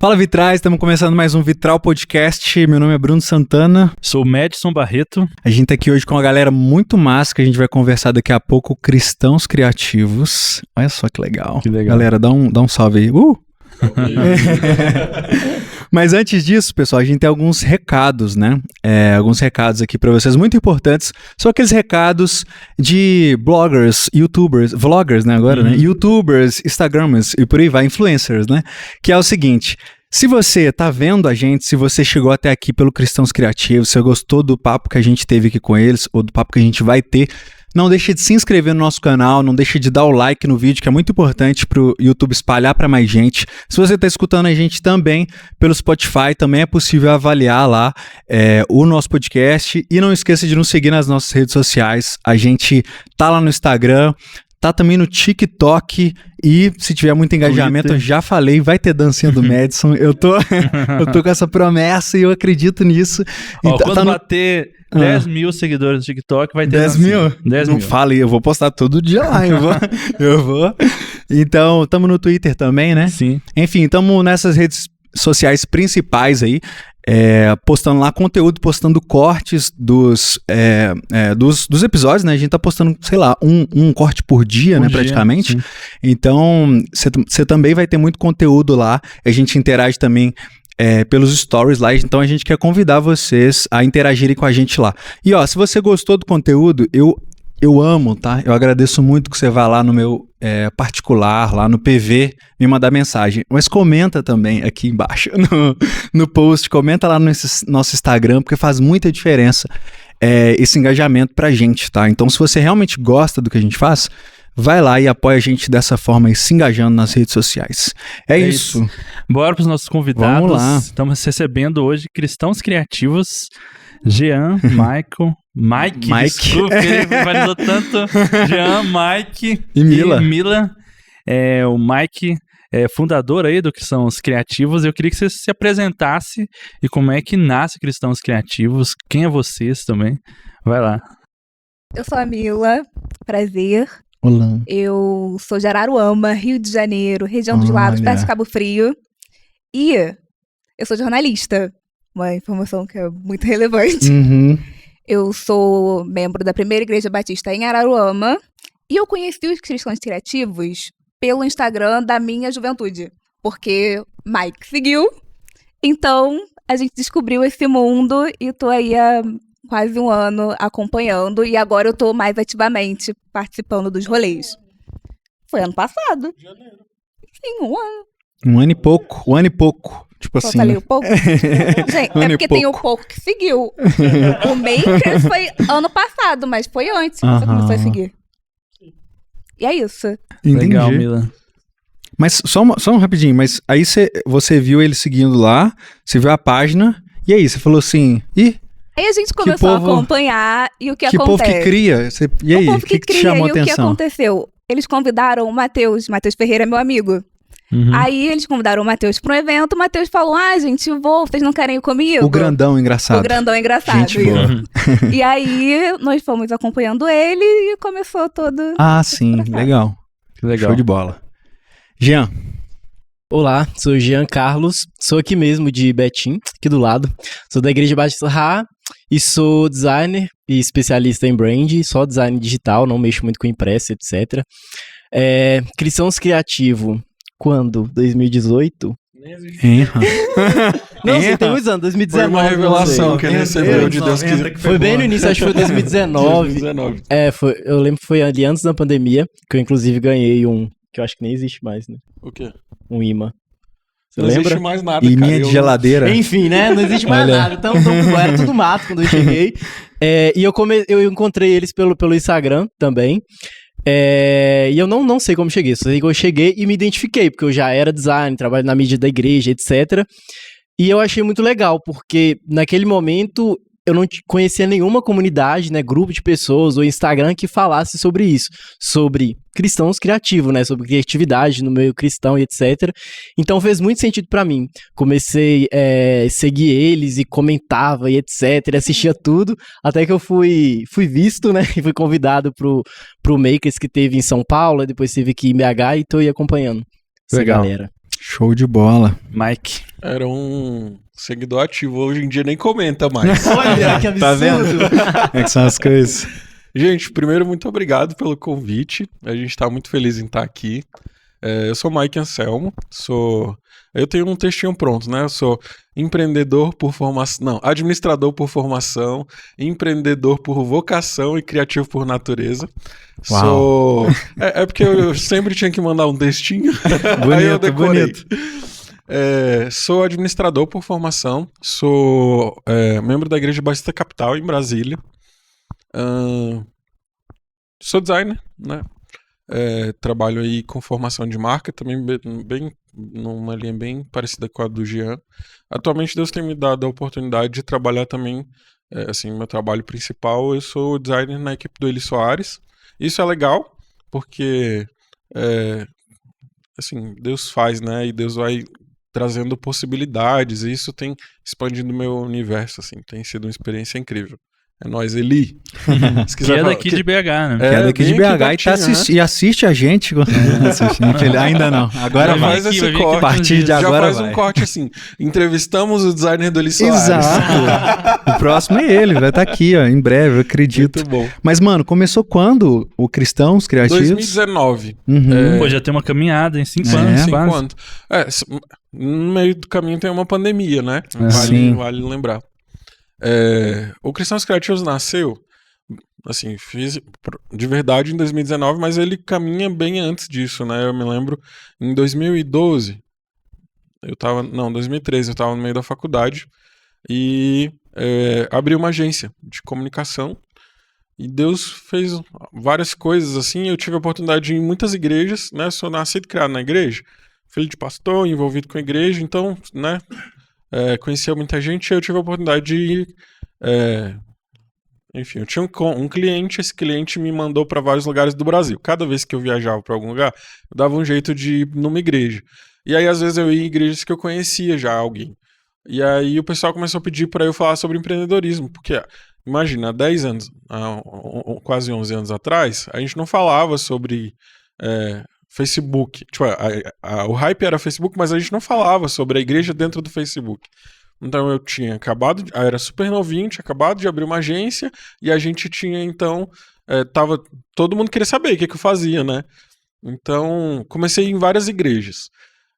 Fala Vitrais, estamos começando mais um Vitral Podcast. Meu nome é Bruno Santana. Sou o Madison Barreto. A gente tá aqui hoje com uma galera muito massa que a gente vai conversar daqui a pouco, cristãos criativos. Olha só que legal. Que legal. Galera, dá um salve aí. Mas antes disso, pessoal, a gente tem alguns recados, né? Alguns recados aqui para vocês muito importantes. São aqueles recados de bloggers, youtubers, vloggers, né? Agora, né? Youtubers, instagramers e por aí vai, influencers, né? Que é o seguinte: se você tá vendo a gente, se você chegou até aqui pelo Cristãos Criativos, se você gostou do papo que a gente teve aqui com eles, ou do papo que a gente vai ter, não deixe de se inscrever no nosso canal, não deixe de dar o like no vídeo, que é muito importante pro YouTube espalhar para mais gente. Se você está escutando a gente também pelo Spotify, também é possível avaliar lá o nosso podcast. E não esqueça de nos seguir nas nossas redes sociais. A gente tá lá no Instagram, tá também no TikTok e se tiver muito engajamento, eu já falei, vai ter dancinha do Madison. Eu tô com essa promessa e eu acredito nisso. Ó, quando bater 10 mil seguidores no TikTok, vai ter 10 mil? 10 Não mil. fale, eu vou postar todo dia lá, eu vou. Então, tamo no Twitter também, né? Sim. Enfim, tamo nessas redes sociais principais aí, postando lá conteúdo, postando cortes dos episódios, né? A gente tá postando, sei lá, um corte por dia, né, praticamente. Sim. Então, você também vai ter muito conteúdo lá. A gente interage também pelos stories lá, então a gente quer convidar vocês a interagirem com a gente lá. E ó, se você gostou do conteúdo, eu amo, tá? Eu agradeço muito que você vá lá no meu particular, lá no PV, me mandar mensagem. Mas comenta também aqui embaixo no post, comenta lá no nosso Instagram, porque faz muita diferença esse engajamento pra gente, tá? Então se você realmente gosta do que a gente faz, vai lá e apoia a gente dessa forma e se engajando nas redes sociais. É isso. Bora para os nossos convidados. Vamos lá. Estamos recebendo hoje cristãos criativos, Jean, Mike, desculpa, ele valorizou tanto. Jean, Mike e Mila. O Mike é fundador aí do Cristãos Criativos. Eu queria que você se apresentasse e como é que nasce Cristãos Criativos, quem é vocês também. Vai lá. Eu sou a Mila, prazer. Olá. Eu sou de Araruama, Rio de Janeiro, região dos Lagos, perto de Cabo Frio. E eu sou jornalista, uma informação que é muito relevante. Uhum. Eu sou membro da Primeira Igreja Batista em Araruama e eu conheci os Cristãos Criativos pelo Instagram da minha juventude, porque Mike seguiu, então a gente descobriu esse mundo e tô aí há quase um ano acompanhando e agora eu tô mais ativamente participando dos rolês. Foi ano passado. Janeiro. Sim, um ano. Um ano e pouco. Tipo assim. Falei o pouco? Gente, porque tem o pouco que seguiu. O Makers foi ano passado, mas foi antes que você começou a seguir. E é isso. Entendi. Legal, Mila. Mas só um rapidinho, mas aí você viu ele seguindo lá, você viu a página, e aí você falou assim, Aí a gente começou a acompanhar e o que acontece? Que povo que cria? E aí, o povo que te chamou a atenção? E o que aconteceu? Eles convidaram o Matheus Ferreira é meu amigo. Uhum. Aí eles convidaram o Matheus para um evento, o Matheus falou, gente, vocês não querem ir comigo? O grandão engraçado. Gente boa. E aí nós fomos acompanhando ele e começou todo... Ah, sim, legal. Show de bola. Jean. Olá, sou Jean Carlos, sou aqui mesmo de Betim, aqui do lado. Sou da Igreja Batista Ra e sou designer e especialista em brand, só design digital, não mexo muito com impresso, etc. Cristãos Criativo, quando? 2018? Não, sim, tem muitos anos, 2019. Foi uma revelação que ele recebeu de Deus que foi bem no início, acho que foi 2019. Eu lembro que foi ali antes da pandemia, que eu inclusive ganhei um, que eu acho que nem existe mais, né? O quê? Um imã. Você não lembra? existe mais nada, e cara. Minha de geladeira. Enfim, né? Não existe mais nada. Então, era tudo mato quando eu cheguei. E eu encontrei eles pelo Instagram também. E eu não sei como cheguei. Só sei que eu cheguei e me identifiquei, porque eu já era designer, trabalho na mídia da igreja, etc. E eu achei muito legal, porque naquele momento eu não conhecia nenhuma comunidade, né, grupo de pessoas ou Instagram que falasse sobre isso, sobre cristãos criativos, né, sobre criatividade no meio cristão e etc. Então fez muito sentido pra mim. Comecei a seguir eles e comentava e etc, e assistia tudo, até que eu fui visto, né, e fui convidado pro Makers que teve em São Paulo, depois teve aqui em BH e tô aí acompanhando essa galera. Show de bola. Mike. Era um seguidor ativo, hoje em dia nem comenta mais. Olha, que absurdo. Tá vendo? Como é que são as coisas? Gente, primeiro, muito obrigado pelo convite. A gente tá muito feliz em estar aqui. Eu sou Mike Anselmo, eu tenho um textinho pronto, né? Eu sou empreendedor por formação, não, administrador por formação, empreendedor por vocação e criativo por natureza. Uau. É porque eu sempre tinha que mandar um textinho. Aí eu Bonito, decorei. bonito. Sou administrador por formação, sou membro da Igreja Batista Capital em Brasília. Sou designer, né? Trabalho aí com formação de marca, também bem numa linha bem parecida com a do Jean. Atualmente Deus tem me dado a oportunidade de trabalhar também, assim, meu trabalho principal, eu sou designer na equipe do Eli Soares. Isso é legal, porque assim, Deus faz, né? E Deus vai trazendo possibilidades, e isso tem expandido o meu universo, assim, tem sido uma experiência incrível. É nóis, Eli. Se Que é daqui de BH, né? Que é daqui de BH e assiste a gente. Ainda não. Agora vai. Faz esse corte. A partir de agora já faz um corte assim. Entrevistamos o designer do Eli Soares. Exato. O próximo é ele, vai estar aqui, ó, em breve, eu acredito. Muito bom. Mas, mano, começou quando o Cristãos Criativos? 2019. Uhum. Já tem uma caminhada em 5 anos. 5 quase. anos. No meio do caminho tem uma pandemia, né? Sim. Vale lembrar. O Cristãos Criativos nasceu, assim, fiz de verdade em 2019, mas ele caminha bem antes disso, né? Eu me lembro, em 2012, 2013, eu tava no meio da faculdade e abri uma agência de comunicação e Deus fez várias coisas, assim, eu tive a oportunidade de ir em muitas igrejas, né? Sou nascido e criado na igreja, filho de pastor, envolvido com a igreja, então, né? Conhecia muita gente e eu tive a oportunidade de ir. Enfim, eu tinha um cliente, esse cliente me mandou para vários lugares do Brasil. Cada vez que eu viajava para algum lugar, eu dava um jeito de ir numa igreja. E aí, às vezes, eu ia em igrejas que eu conhecia já alguém. E aí o pessoal começou a pedir para eu falar sobre empreendedorismo, porque, imagina, há 10 anos, quase 11 anos atrás, a gente não falava sobre Facebook. Tipo, o hype era Facebook, mas a gente não falava sobre a igreja dentro do Facebook. Então eu tinha era super novinho, tinha acabado de abrir uma agência, e a gente tinha, então, todo mundo queria saber o que eu fazia, né? Então, comecei em várias igrejas.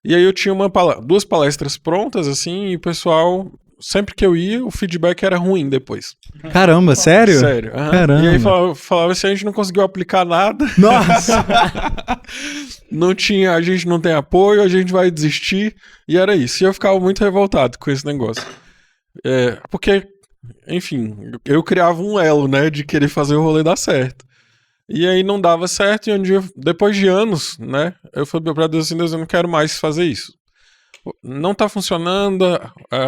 E aí eu tinha 2 palestras prontas, assim, e o pessoal, sempre que eu ia, o feedback era ruim depois. Caramba, sério? Sério. Uhum. Caramba. E aí falava assim, a gente não conseguiu aplicar nada. Nossa! A gente não tem apoio, a gente vai desistir. E era isso. E eu ficava muito revoltado com esse negócio. Porque, enfim, eu criava um elo, né, de querer fazer o rolê dar certo. E aí não dava certo, e um dia, depois de anos, né, eu falei pra Deus assim, Deus, eu não quero mais fazer isso. Não tá funcionando,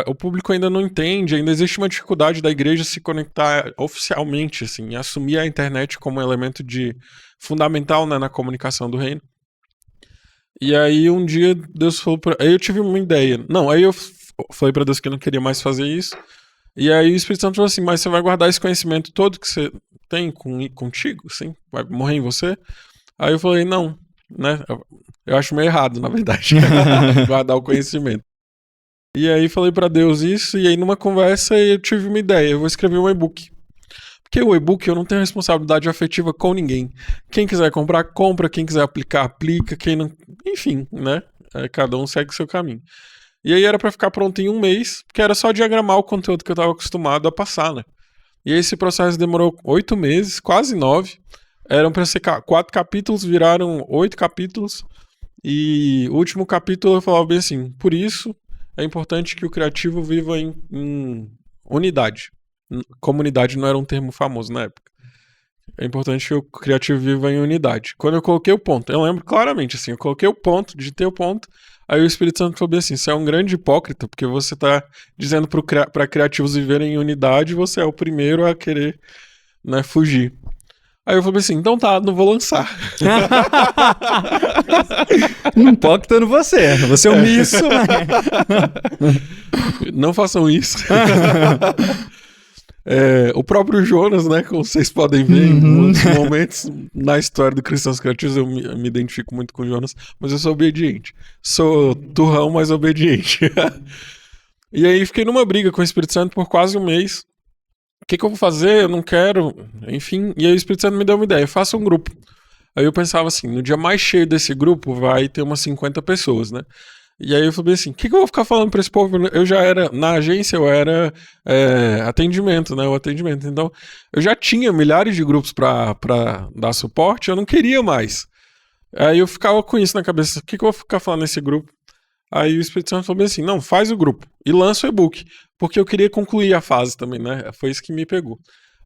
o público ainda não entende, ainda existe uma dificuldade da igreja se conectar oficialmente, assim, assumir a internet como um elemento fundamental, né, na comunicação do reino. E aí um dia Deus falou aí eu tive uma ideia. Não, aí eu falei pra Deus que eu não queria mais fazer isso. E aí o Espírito Santo falou assim, mas você vai guardar esse conhecimento todo que você tem contigo, assim? Vai morrer em você? Aí eu falei, não, né? Eu acho meio errado, na verdade, guardar o conhecimento. E aí falei pra Deus isso, e aí numa conversa eu tive uma ideia, eu vou escrever um e-book. Porque o e-book eu não tenho responsabilidade afetiva com ninguém. Quem quiser comprar, compra, quem quiser aplicar, aplica, quem não... Enfim, né? Cada um segue o seu caminho. E aí era pra ficar pronto em 1 mês, porque era só diagramar o conteúdo que eu tava acostumado a passar, né? E aí esse processo demorou 8 meses, quase 9. Eram pra ser 4 capítulos, viraram 8 capítulos. E o último capítulo eu falava bem assim, por isso é importante que o criativo viva em unidade. Comunidade não era um termo famoso na época. É importante que o criativo viva em unidade. Quando eu coloquei o ponto, eu lembro claramente assim, eu coloquei o ponto, digitei o ponto, aí o Espírito Santo falou bem assim, você é um grande hipócrita, porque você tá dizendo para criativos viverem em unidade, você é o primeiro a querer, né, fugir. Aí eu falei assim, então tá, não vou lançar. Não impactando você. Você é omisso, né? Não façam isso. O próprio Jonas, né, como vocês podem ver em outros momentos na história do Cristãos Criativos, eu me identifico muito com o Jonas, mas eu sou obediente. Sou turrão, mas obediente. E aí fiquei numa briga com o Espírito Santo por quase um mês. O que eu vou fazer? Eu não quero, enfim. E aí o Espírito Santo me deu uma ideia, faça um grupo. Aí eu pensava assim, no dia mais cheio desse grupo vai ter umas 50 pessoas, né? E aí eu falei assim, o que eu vou ficar falando pra esse povo? Eu já era, na agência eu era atendimento, né? O atendimento. Então, eu já tinha milhares de grupos pra dar suporte, eu não queria mais. Aí eu ficava com isso na cabeça, o que eu vou ficar falando nesse grupo? Aí o Espírito Santo falou assim, não, faz o grupo e lança o e-book, porque eu queria concluir a fase também, né? Foi isso que me pegou.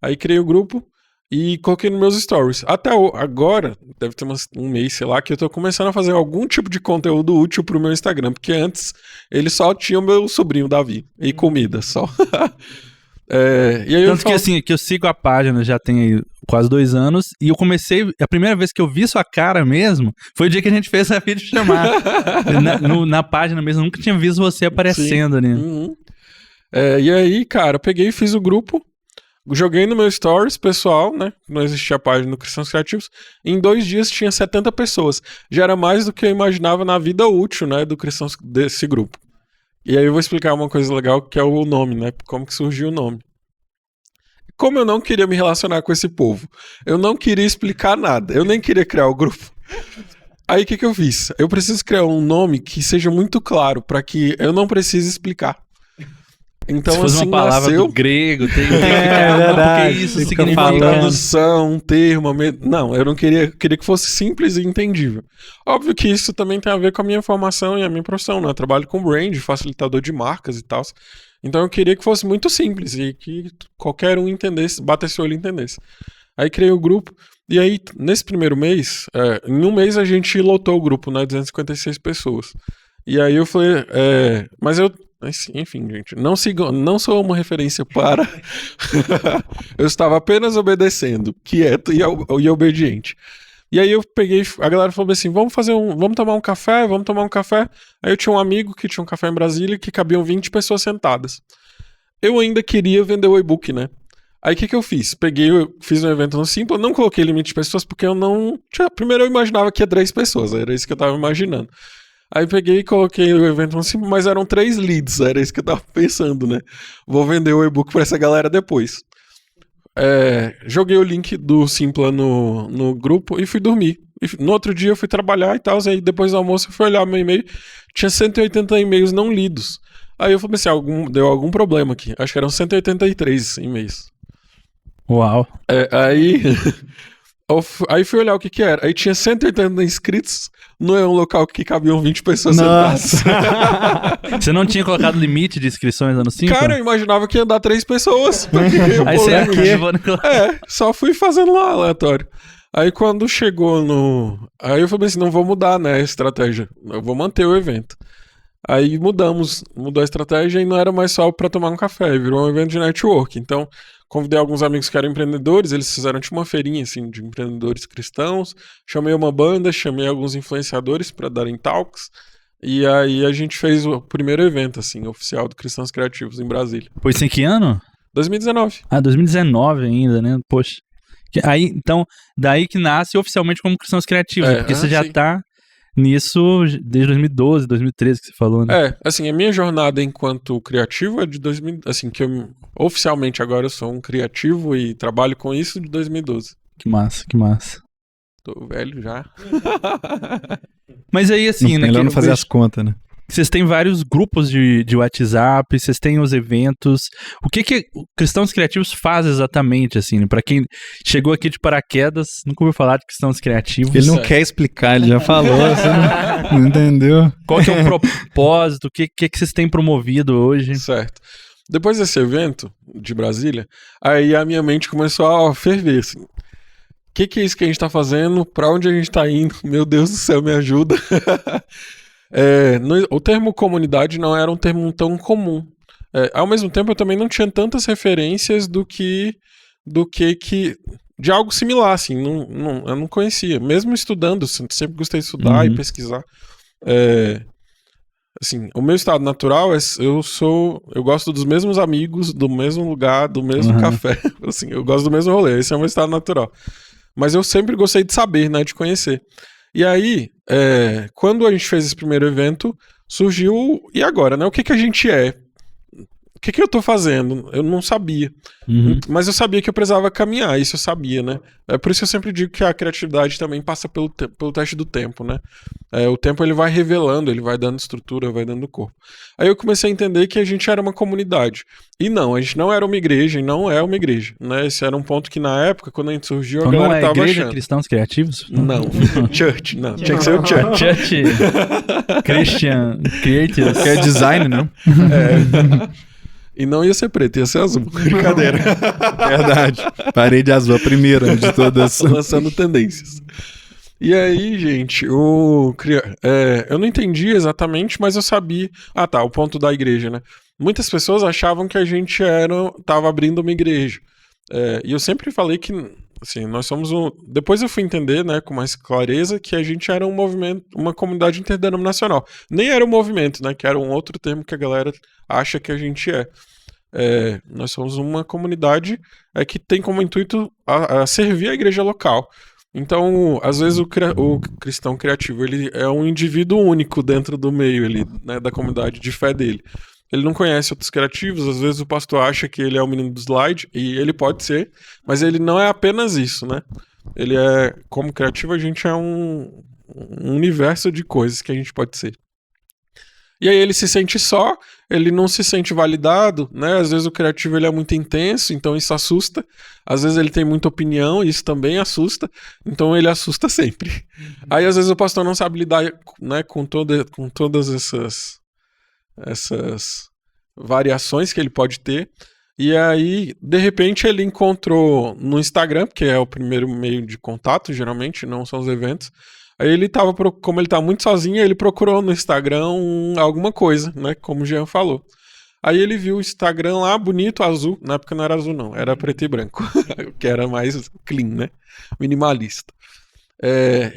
Aí criei o grupo e coloquei nos meus stories. Até agora, deve ter um mês, sei lá, que eu tô começando a fazer algum tipo de conteúdo útil pro meu Instagram, porque antes ele só tinha o meu sobrinho Davi e comida, só. E aí Tanto que assim, que eu sigo a página já tem aí quase 2 anos, e eu comecei, a primeira vez que eu vi sua cara mesmo, foi o dia que a gente fez a videochamada. na página mesmo, eu nunca tinha visto você aparecendo ali. Uhum. E aí, cara, eu peguei e fiz o grupo, joguei no meu stories pessoal, né? Não existia a página do Cristãos Criativos. Em 2 dias tinha 70 pessoas. Já era mais do que eu imaginava na vida útil, né? Do Cristãos desse grupo. E aí eu vou explicar uma coisa legal, que é o nome, né? Como que surgiu o nome. Como eu não queria me relacionar com esse povo, eu não queria explicar nada, eu nem queria criar o grupo. Aí o que eu fiz? Eu preciso criar um nome que seja muito claro, para que eu não precise explicar. Então, se fosse assim, uma palavra nasceu... do grego, tem que ficar, verdade, porque isso tem que significa... ficar falando. tradução, um termo... Não, eu não queria que fosse simples e entendível. Óbvio que isso também tem a ver com a minha formação e a minha profissão, né? Eu trabalho com brand, facilitador de marcas e tal. Então eu queria que fosse muito simples e que qualquer um entendesse, batesse o olho e entendesse. Aí criei o grupo, e aí nesse primeiro mês, em um mês a gente lotou o grupo, né? 256 pessoas. E aí eu falei, mas eu... Enfim, gente, não sou uma referência para... Eu estava apenas obedecendo, quieto e obediente. E aí eu peguei, a galera falou assim, vamos tomar um café, Aí eu tinha um amigo que tinha um café em Brasília que cabiam 20 pessoas sentadas. Eu ainda queria vender o e-book, né? Aí o que eu fiz? Fiz um evento no Simpla, não coloquei limite de pessoas porque eu não... Primeiro eu imaginava que ia 3 pessoas, era isso que eu tava imaginando. Aí peguei e coloquei o evento no Simpla, mas eram 3 leads, era isso que eu tava pensando, né? Vou vender o e-book pra essa galera depois. Joguei o link do Simpla no grupo e fui dormir. E no outro dia eu fui trabalhar e tal, aí depois do almoço eu fui olhar meu e-mail, tinha 180 e-mails não lidos. Aí eu falei assim, deu algum problema aqui. Acho que eram 183 e-mails. Uau. Aí fui olhar o que era. Aí tinha 180 inscritos no local que cabiam 20 pessoas sentadas. Você não tinha colocado limite de inscrições ano 5? Cara, eu imaginava que ia dar 3 pessoas. Aí você só fui fazendo lá aleatório. Aí quando chegou Aí eu falei assim, não vou mudar, né, a estratégia. Eu vou manter o evento. Aí mudou a estratégia e não era mais só pra tomar um café, virou um evento de network. Então, convidei alguns amigos que eram empreendedores, eles fizeram tipo uma feirinha, assim, de empreendedores cristãos. Chamei uma banda, chamei alguns influenciadores pra darem talks. E aí a gente fez o primeiro evento, assim, oficial do Cristãos Criativos em Brasília. Foi isso em que ano? 2019. 2019 ainda, né? Poxa. Aí, então, daí que nasce oficialmente como Cristãos Criativos, porque você já tá nisso desde 2012, 2013 que você falou, né? Assim, a minha jornada enquanto criativo é de 2000, assim, que oficialmente agora eu sou um criativo e trabalho com isso de 2012. Que massa. Tô velho já. Mas aí, assim, né? Melhor não fazer as contas, né? Vocês têm vários grupos de WhatsApp, vocês têm os eventos. O que o Cristãos Criativos faz exatamente, assim, né? Pra quem chegou aqui de paraquedas, nunca ouviu falar de Cristãos Criativos. Ele não quer explicar, ele já falou, você não entendeu? Qual que é o propósito? O que vocês têm promovido hoje? Certo. Depois desse evento de Brasília, aí a minha mente começou a ferver, assim. O que é isso que a gente tá fazendo? Pra onde a gente tá indo? Meu Deus do céu, me ajuda. O termo comunidade não era um termo tão comum. Ao mesmo tempo, eu também não tinha tantas referências de algo similar, assim. Eu não conhecia. Mesmo estudando, sempre gostei de estudar e pesquisar. assim, o meu estado natural é eu gosto dos mesmos amigos, do mesmo lugar, do mesmo café, assim, eu gosto do mesmo rolê, esse é o meu estado natural. Mas eu sempre gostei de saber, né, de conhecer. E aí, quando a gente fez esse primeiro evento, surgiu, e agora, né, o que a gente é? O que eu tô fazendo? Eu não sabia. Mas eu sabia que eu precisava caminhar, isso eu sabia, né? É por isso que eu sempre digo que a criatividade também passa pelo teste do tempo, né? O tempo ele vai revelando, ele vai dando estrutura, vai dando corpo. Aí eu comecei a entender que a gente era uma comunidade. E não, a gente não era uma igreja e não é uma igreja, né? Esse era um ponto que na época, quando a gente surgiu, a galera tava igreja achando. Cristãos Criativos? Não, church, não. Tinha que ser o church. Church Christian Creators. Que é design, não? E não ia ser preto, ia ser azul. Brincadeira. Verdade. Parede azul, a primeira de todas. Lançando tendências. E aí, gente, eu não entendi exatamente, mas eu sabia. Ah, tá, o ponto da igreja, né? Muitas pessoas achavam que a gente tava abrindo uma igreja. E eu sempre falei que, assim, nós somos Depois eu fui entender, né, com mais clareza, que a gente era um movimento, uma comunidade interdenominacional. Nem era um movimento, né, que era um outro termo que a galera acha que a gente é. Nós somos uma comunidade que tem como intuito a servir a igreja local. Então, às vezes o cristão criativo ele é um indivíduo único dentro do meio ali, né, da comunidade de fé dele. Ele não conhece outros criativos, às vezes o pastor acha que ele é o menino do slide, e ele pode ser, mas ele não é apenas isso, né? Ele como criativo, a gente é um universo de coisas que a gente pode ser. E aí ele se sente só, ele não se sente validado, né? Às vezes o criativo ele é muito intenso, então isso assusta. Às vezes ele tem muita opinião, e isso também assusta. Então ele assusta sempre. Aí às vezes o pastor não sabe lidar, né, com todas essas variações que ele pode ter. E aí, de repente, ele encontrou no Instagram, que é o primeiro meio de contato, geralmente, não são os eventos. Aí ele como ele tá muito sozinho, ele procurou no Instagram alguma coisa, né? Como o Jean falou. Aí ele viu o Instagram lá, bonito, azul. Na época não era azul, não. Era preto e branco. Que era mais clean, né? Minimalista.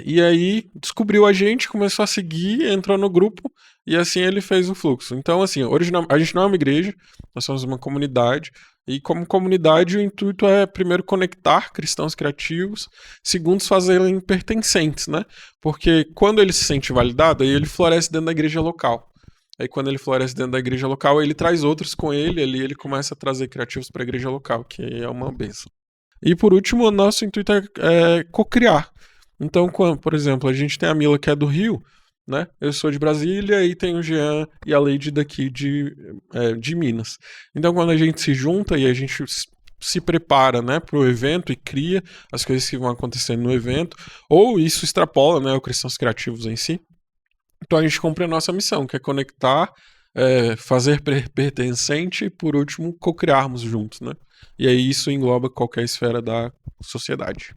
E aí descobriu a gente, começou a seguir, entrou no grupo e assim ele fez o fluxo. Então, assim, a gente não é uma igreja, nós somos uma comunidade. E como comunidade, o intuito é, primeiro, conectar cristãos criativos, segundo, fazerem pertencentes, né? Porque quando ele se sente validado, aí ele floresce dentro da igreja local. Aí quando ele floresce dentro da igreja local, ele traz outros com ele, ali ele começa a trazer criativos para a igreja local, que é uma bênção. E por último, o nosso intuito é cocriar. Então, por exemplo, a gente tem a Mila, que é do Rio, né? Eu sou de Brasília e tem o Jean e a Lady daqui de Minas. Então, quando a gente se junta e a gente se prepara, né, para o evento e cria as coisas que vão acontecendo no evento, ou isso extrapola, né, o Cristãos Criativos em si, então a gente cumpre a nossa missão, que é conectar, fazer pertencente e, por último, co-criarmos juntos, né? E aí isso engloba qualquer esfera da sociedade.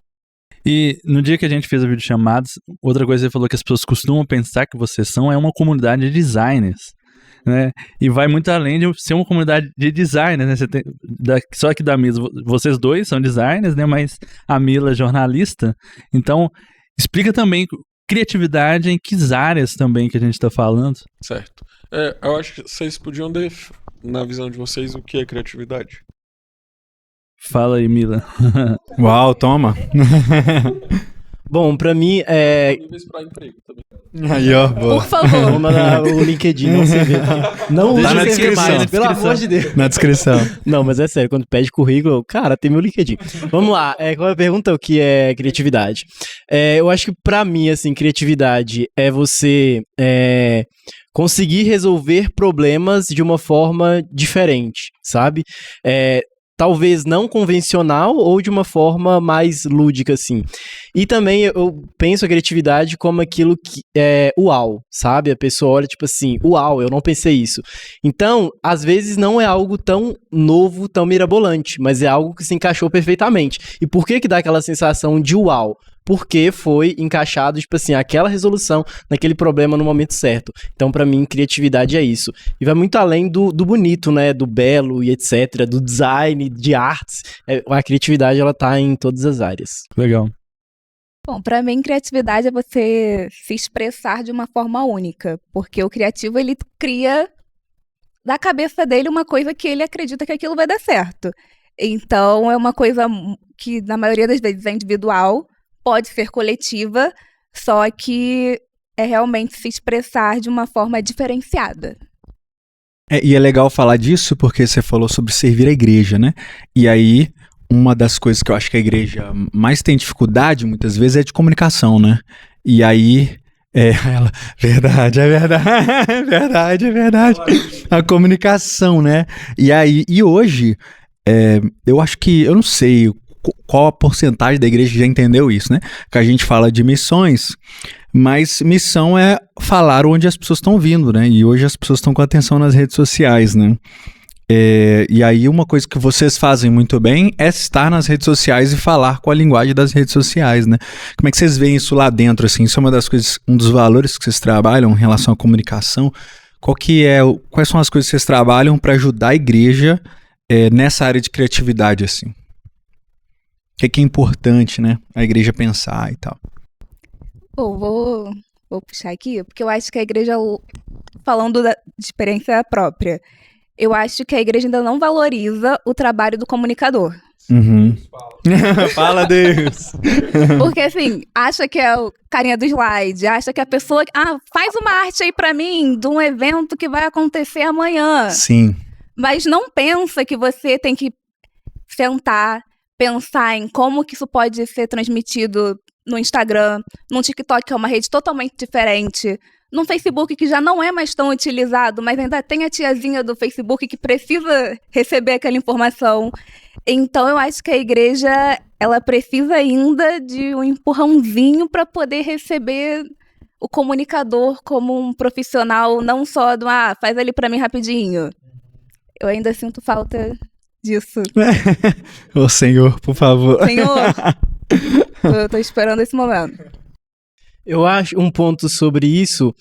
E no dia que a gente fez a videochamadas, outra coisa que você falou que as pessoas costumam pensar que vocês são uma comunidade de designers, né? E vai muito além de ser uma comunidade de designers, né? Você tem, só que da mesa, vocês dois são designers, né? Mas a Mila é jornalista. Então, explica também criatividade em que áreas também que a gente está falando. Certo. Eu acho que vocês podiam, na visão de vocês, o que é criatividade? Fala aí, Mila. Uau, toma. Bom, pra mim Pra emprego também. Aí, ó, boa. Por favor. Vou mandar o LinkedIn, não sei ver. Não Tá usa na o CV descrição. mais, pelo amor de Deus. Na descrição. Não, mas é sério, quando pede currículo, cara, tem meu LinkedIn. Vamos lá, qual é a pergunta? O que é criatividade? Eu acho que pra mim, assim, criatividade é você conseguir resolver problemas de uma forma diferente, sabe? Talvez não convencional ou de uma forma mais lúdica, assim. E também eu penso a criatividade como aquilo que é uau, sabe? A pessoa olha tipo assim, uau, eu não pensei isso. Então, às vezes não é algo tão novo, tão mirabolante, mas é algo que se encaixou perfeitamente. E por que dá aquela sensação de uau? Porque foi encaixado, tipo assim, aquela resolução naquele problema no momento certo. Então, pra mim, criatividade é isso. E vai muito além do bonito, né? Do belo e etc. Do design, de artes. A criatividade, ela tá em todas as áreas. Legal. Bom, pra mim, criatividade é você se expressar de uma forma única, porque o criativo, ele cria da cabeça dele uma coisa que ele acredita que aquilo vai dar certo. Então, é uma coisa que, na maioria das vezes, é individual, pode ser coletiva, só que é realmente se expressar de uma forma diferenciada. E é legal falar disso porque você falou sobre servir a igreja, né? E aí, uma das coisas que eu acho que a igreja mais tem dificuldade, muitas vezes, é de comunicação, né? E aí, ela, verdade, é verdade, é verdade, é verdade. A comunicação, né? E aí, e hoje, eu acho que, eu não sei qual a porcentagem da igreja já entendeu isso, né? Que a gente fala de missões, mas missão é falar onde as pessoas estão vindo, né? E hoje as pessoas estão com atenção nas redes sociais, né? E aí uma coisa que vocês fazem muito bem é estar nas redes sociais e falar com a linguagem das redes sociais, né? Como é que vocês veem isso lá dentro, assim? Isso é uma das coisas, um dos valores que vocês trabalham em relação à comunicação. Quais são as coisas que vocês trabalham para ajudar a igreja nessa área de criatividade, assim? O que é importante, né? A igreja pensar e tal. Bom, vou puxar aqui, porque eu acho que a igreja, falando de experiência própria, eu acho que a igreja ainda não valoriza o trabalho do comunicador. Uhum. Fala, Deus! Porque, assim, acha que é o carinha do slide, acha que a pessoa... faz uma arte aí pra mim de um evento que vai acontecer amanhã. Sim. Mas não pensa que você tem que sentar, pensar em como que isso pode ser transmitido no Instagram, no TikTok, que é uma rede totalmente diferente, no Facebook, que já não é mais tão utilizado, mas ainda tem a tiazinha do Facebook que precisa receber aquela informação. Então, eu acho que a igreja, ela precisa ainda de um empurrãozinho para poder receber o comunicador como um profissional, não só do, faz ali para mim rapidinho. Eu ainda sinto falta disso. Ô, Senhor, por favor. Senhor, eu tô esperando esse momento. Eu acho um ponto sobre isso,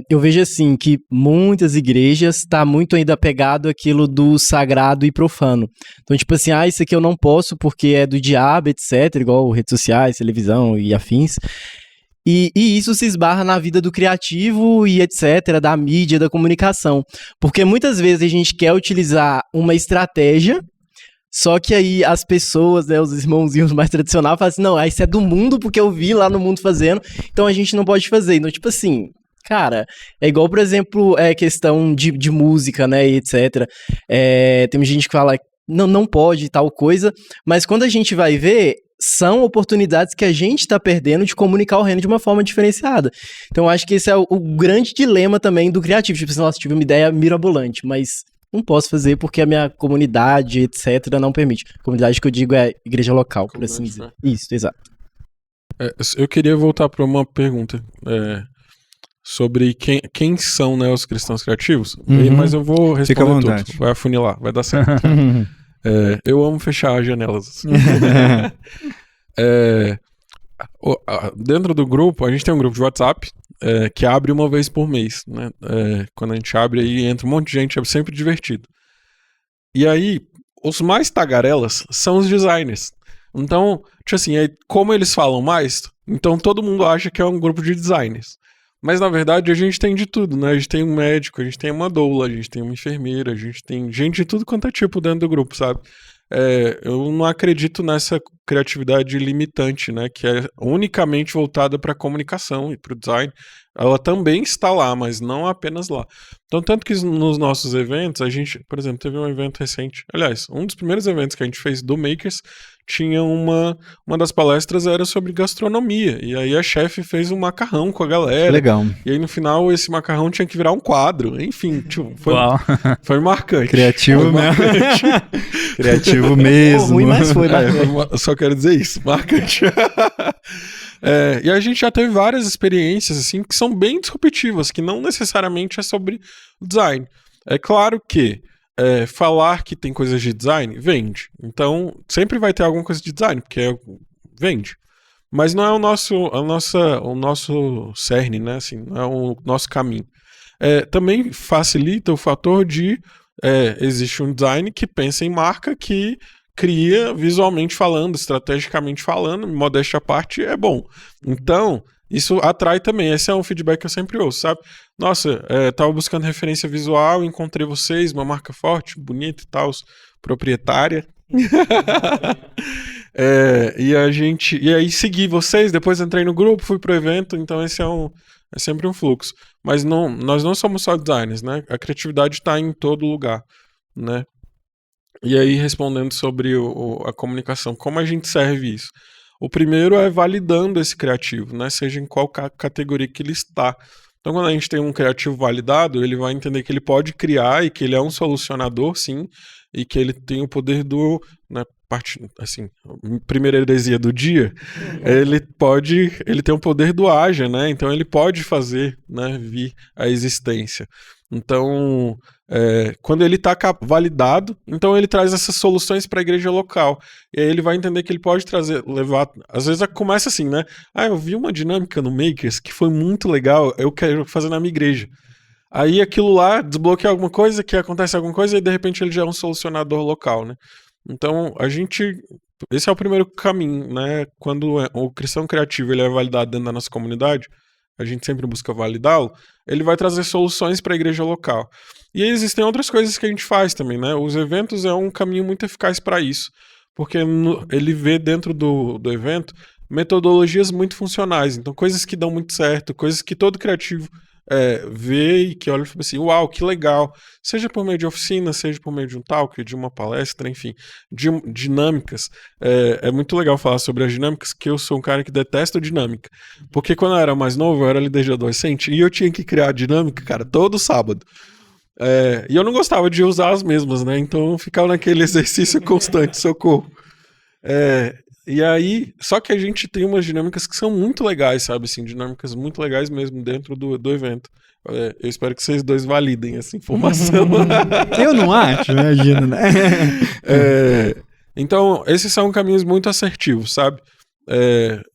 eu vejo assim, que muitas igrejas tá muito ainda apegado àquilo do sagrado e profano. Então, tipo assim, isso aqui eu não posso porque é do diabo, etc., igual redes sociais, televisão e afins. E isso se esbarra na vida do criativo e etc., da mídia, da comunicação. Porque muitas vezes a gente quer utilizar uma estratégia, só que aí as pessoas, né, os irmãozinhos mais tradicionais falam assim, não, isso é do mundo porque eu vi lá no mundo fazendo, então a gente não pode fazer. Então, tipo assim, cara, é igual, por exemplo, questão de música, né, e etc. Tem gente que fala, não pode tal coisa, mas quando a gente vai ver, são oportunidades que a gente está perdendo de comunicar o reino de uma forma diferenciada. Então, eu acho que esse é o grande dilema também do criativo. Tipo assim, nossa, tive uma ideia mirabolante, mas não posso fazer porque a minha comunidade, etc., não permite. Comunidade que eu digo é igreja local, por assim dizer. Isso, exato. Eu queria voltar para uma pergunta sobre quem são, né, os cristãos criativos, mas eu vou responder tudo. Vai afunilar, vai dar certo. Eu amo fechar as janelas. Dentro do grupo, a gente tem um grupo de WhatsApp que abre uma vez por mês, né? Quando a gente abre aí, entra um monte de gente, é sempre divertido. E aí, os mais tagarelas são os designers. Então, tipo assim, como eles falam mais, então todo mundo acha que é um grupo de designers. Mas, na verdade, a gente tem de tudo, né? A gente tem um médico, a gente tem uma doula, a gente tem uma enfermeira, a gente tem gente de tudo quanto é tipo dentro do grupo, sabe? Eu não acredito nessa criatividade limitante, né? Que é unicamente voltada para a comunicação e para o design. Ela também está lá, mas não apenas lá. Então, tanto que nos nossos eventos, a gente, por exemplo, teve um evento recente. Aliás, um dos primeiros eventos que a gente fez do Makers tinha uma das palestras era sobre gastronomia. E aí a chefe fez um macarrão com a galera. Legal. E aí no final esse macarrão tinha que virar um quadro. Enfim, tipo, foi marcante. Criativo mesmo. Criativo mesmo. Ruim, mas foi marcante. Eu só quero dizer isso, marcante. E a gente já teve várias experiências assim que são bem disruptivas, que não necessariamente é sobre o design. É claro que falar que tem coisas de design vende. Então, sempre vai ter alguma coisa de design, porque vende. Mas não é o nosso cerne, né? Assim, não é o nosso caminho. Também facilita o fator de existe um design que pensa em marca, que cria visualmente falando, estrategicamente falando, modéstia à parte, é bom. Então, isso atrai também. Esse é um feedback que eu sempre ouço, sabe? Nossa, tava buscando referência visual, encontrei vocês, uma marca forte, bonita e tal, proprietária. E aí segui vocês, depois entrei no grupo, fui pro evento, então esse é sempre um fluxo. Mas nós não somos só designers, né? A criatividade está em todo lugar, né? E aí, respondendo sobre a comunicação, como a gente serve isso? O primeiro é validando esse criativo, né? Seja em qual categoria que ele está. Então, quando a gente tem um criativo validado, ele vai entender que ele pode criar e que ele é um solucionador, sim, e que ele tem o poder do... Né, assim, primeira heresia do dia, ele tem o poder do haja, né? Então ele pode fazer, né, vir à existência. Então, quando ele está validado, então ele traz essas soluções para a igreja local. E aí ele vai entender que ele pode levar... Às vezes começa assim, né? Eu vi uma dinâmica no Makers que foi muito legal, eu quero fazer na minha igreja. Aí aquilo lá desbloqueia alguma coisa, que acontece alguma coisa, e de repente ele já é um solucionador local, né? Então, esse é o primeiro caminho, né? Quando o cristão criativo ele é validado dentro da nossa comunidade, a gente sempre busca validá-lo, ele vai trazer soluções para a igreja local. E aí existem outras coisas que a gente faz também, né? Os eventos é um caminho muito eficaz para isso, porque ele vê dentro do evento metodologias muito funcionais, então coisas que dão muito certo, coisas que todo criativo vê e que olha e fala assim, uau, que legal, seja por meio de oficina, seja por meio de um talk, de uma palestra, enfim, dinâmicas. É muito legal falar sobre as dinâmicas, que eu sou um cara que detesta dinâmica, porque quando eu era mais novo, eu era líder de adolescente, e eu tinha que criar dinâmica, cara, todo sábado. E eu não gostava de usar as mesmas, né, então eu ficava naquele exercício constante, socorro. E aí, só que a gente tem umas dinâmicas que são muito legais, sabe? Assim, dinâmicas muito legais mesmo dentro do evento. Eu espero que vocês dois validem essa informação. Eu não acho, imagina, né? Então, esses são caminhos muito assertivos, sabe?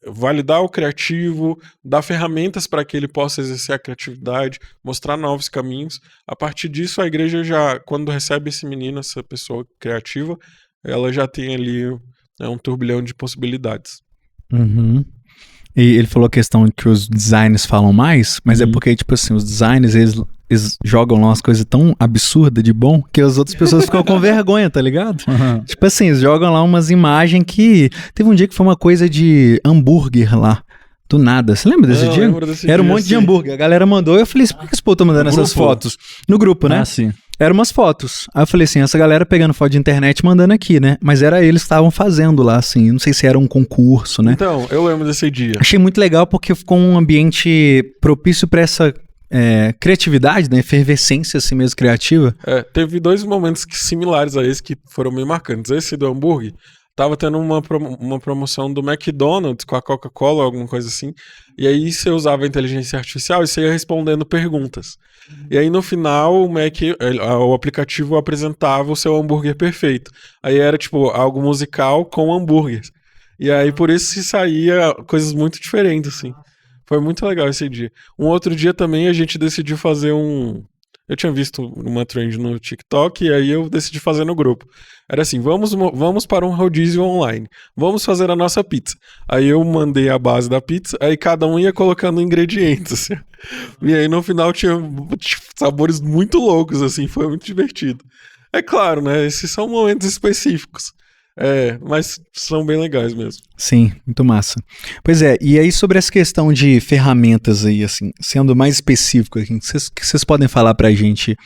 Validar o criativo, dar ferramentas para que ele possa exercer a criatividade, mostrar novos caminhos. A partir disso, a igreja já, quando recebe esse menino, essa pessoa criativa, ela já tem ali... um turbilhão de possibilidades. Uhum. E ele falou a questão que os designers falam mais, mas é porque, tipo assim, os designers, eles jogam lá umas coisas tão absurdas de bom que as outras pessoas ficam com vergonha, tá ligado? Uhum. Tipo assim, eles jogam lá umas imagens que... Teve um dia que foi uma coisa de hambúrguer lá. Do nada. Você lembra desse dia? Era um monte de hambúrguer. A galera mandou e eu falei, por que esse povo tá mandando essas fotos? No grupo, né? Ah, sim. Eram umas fotos. Aí eu falei assim, essa galera pegando foto de internet e mandando aqui, né? Mas era eles que estavam fazendo lá, assim. Não sei se era um concurso, né? Então, eu lembro desse dia. Achei muito legal porque ficou um ambiente propício para essa criatividade, né? Efervescência, assim mesmo, criativa. Teve dois momentos similares a esse que foram meio marcantes. Esse do hambúrguer, tava tendo uma promoção do McDonald's com a Coca-Cola, alguma coisa assim. E aí você usava a inteligência artificial e você ia respondendo perguntas. E aí no final o aplicativo apresentava o seu hambúrguer perfeito. Aí era tipo algo musical com hambúrguer. E aí por isso se saía coisas muito diferentes, assim. Foi muito legal esse dia. Um outro dia também a gente decidiu fazer eu tinha visto uma trend no TikTok e aí eu decidi fazer no grupo. Era assim, vamos para um rodízio online. Vamos fazer a nossa pizza. Aí eu mandei a base da pizza, aí cada um ia colocando ingredientes. Assim. E aí no final tinha sabores muito loucos, assim, foi muito divertido. É claro, né? Esses são momentos específicos. Mas são bem legais mesmo. Sim, muito massa. Pois e aí sobre essa questão de ferramentas aí, assim, sendo mais específico, assim, que vocês podem falar pra gente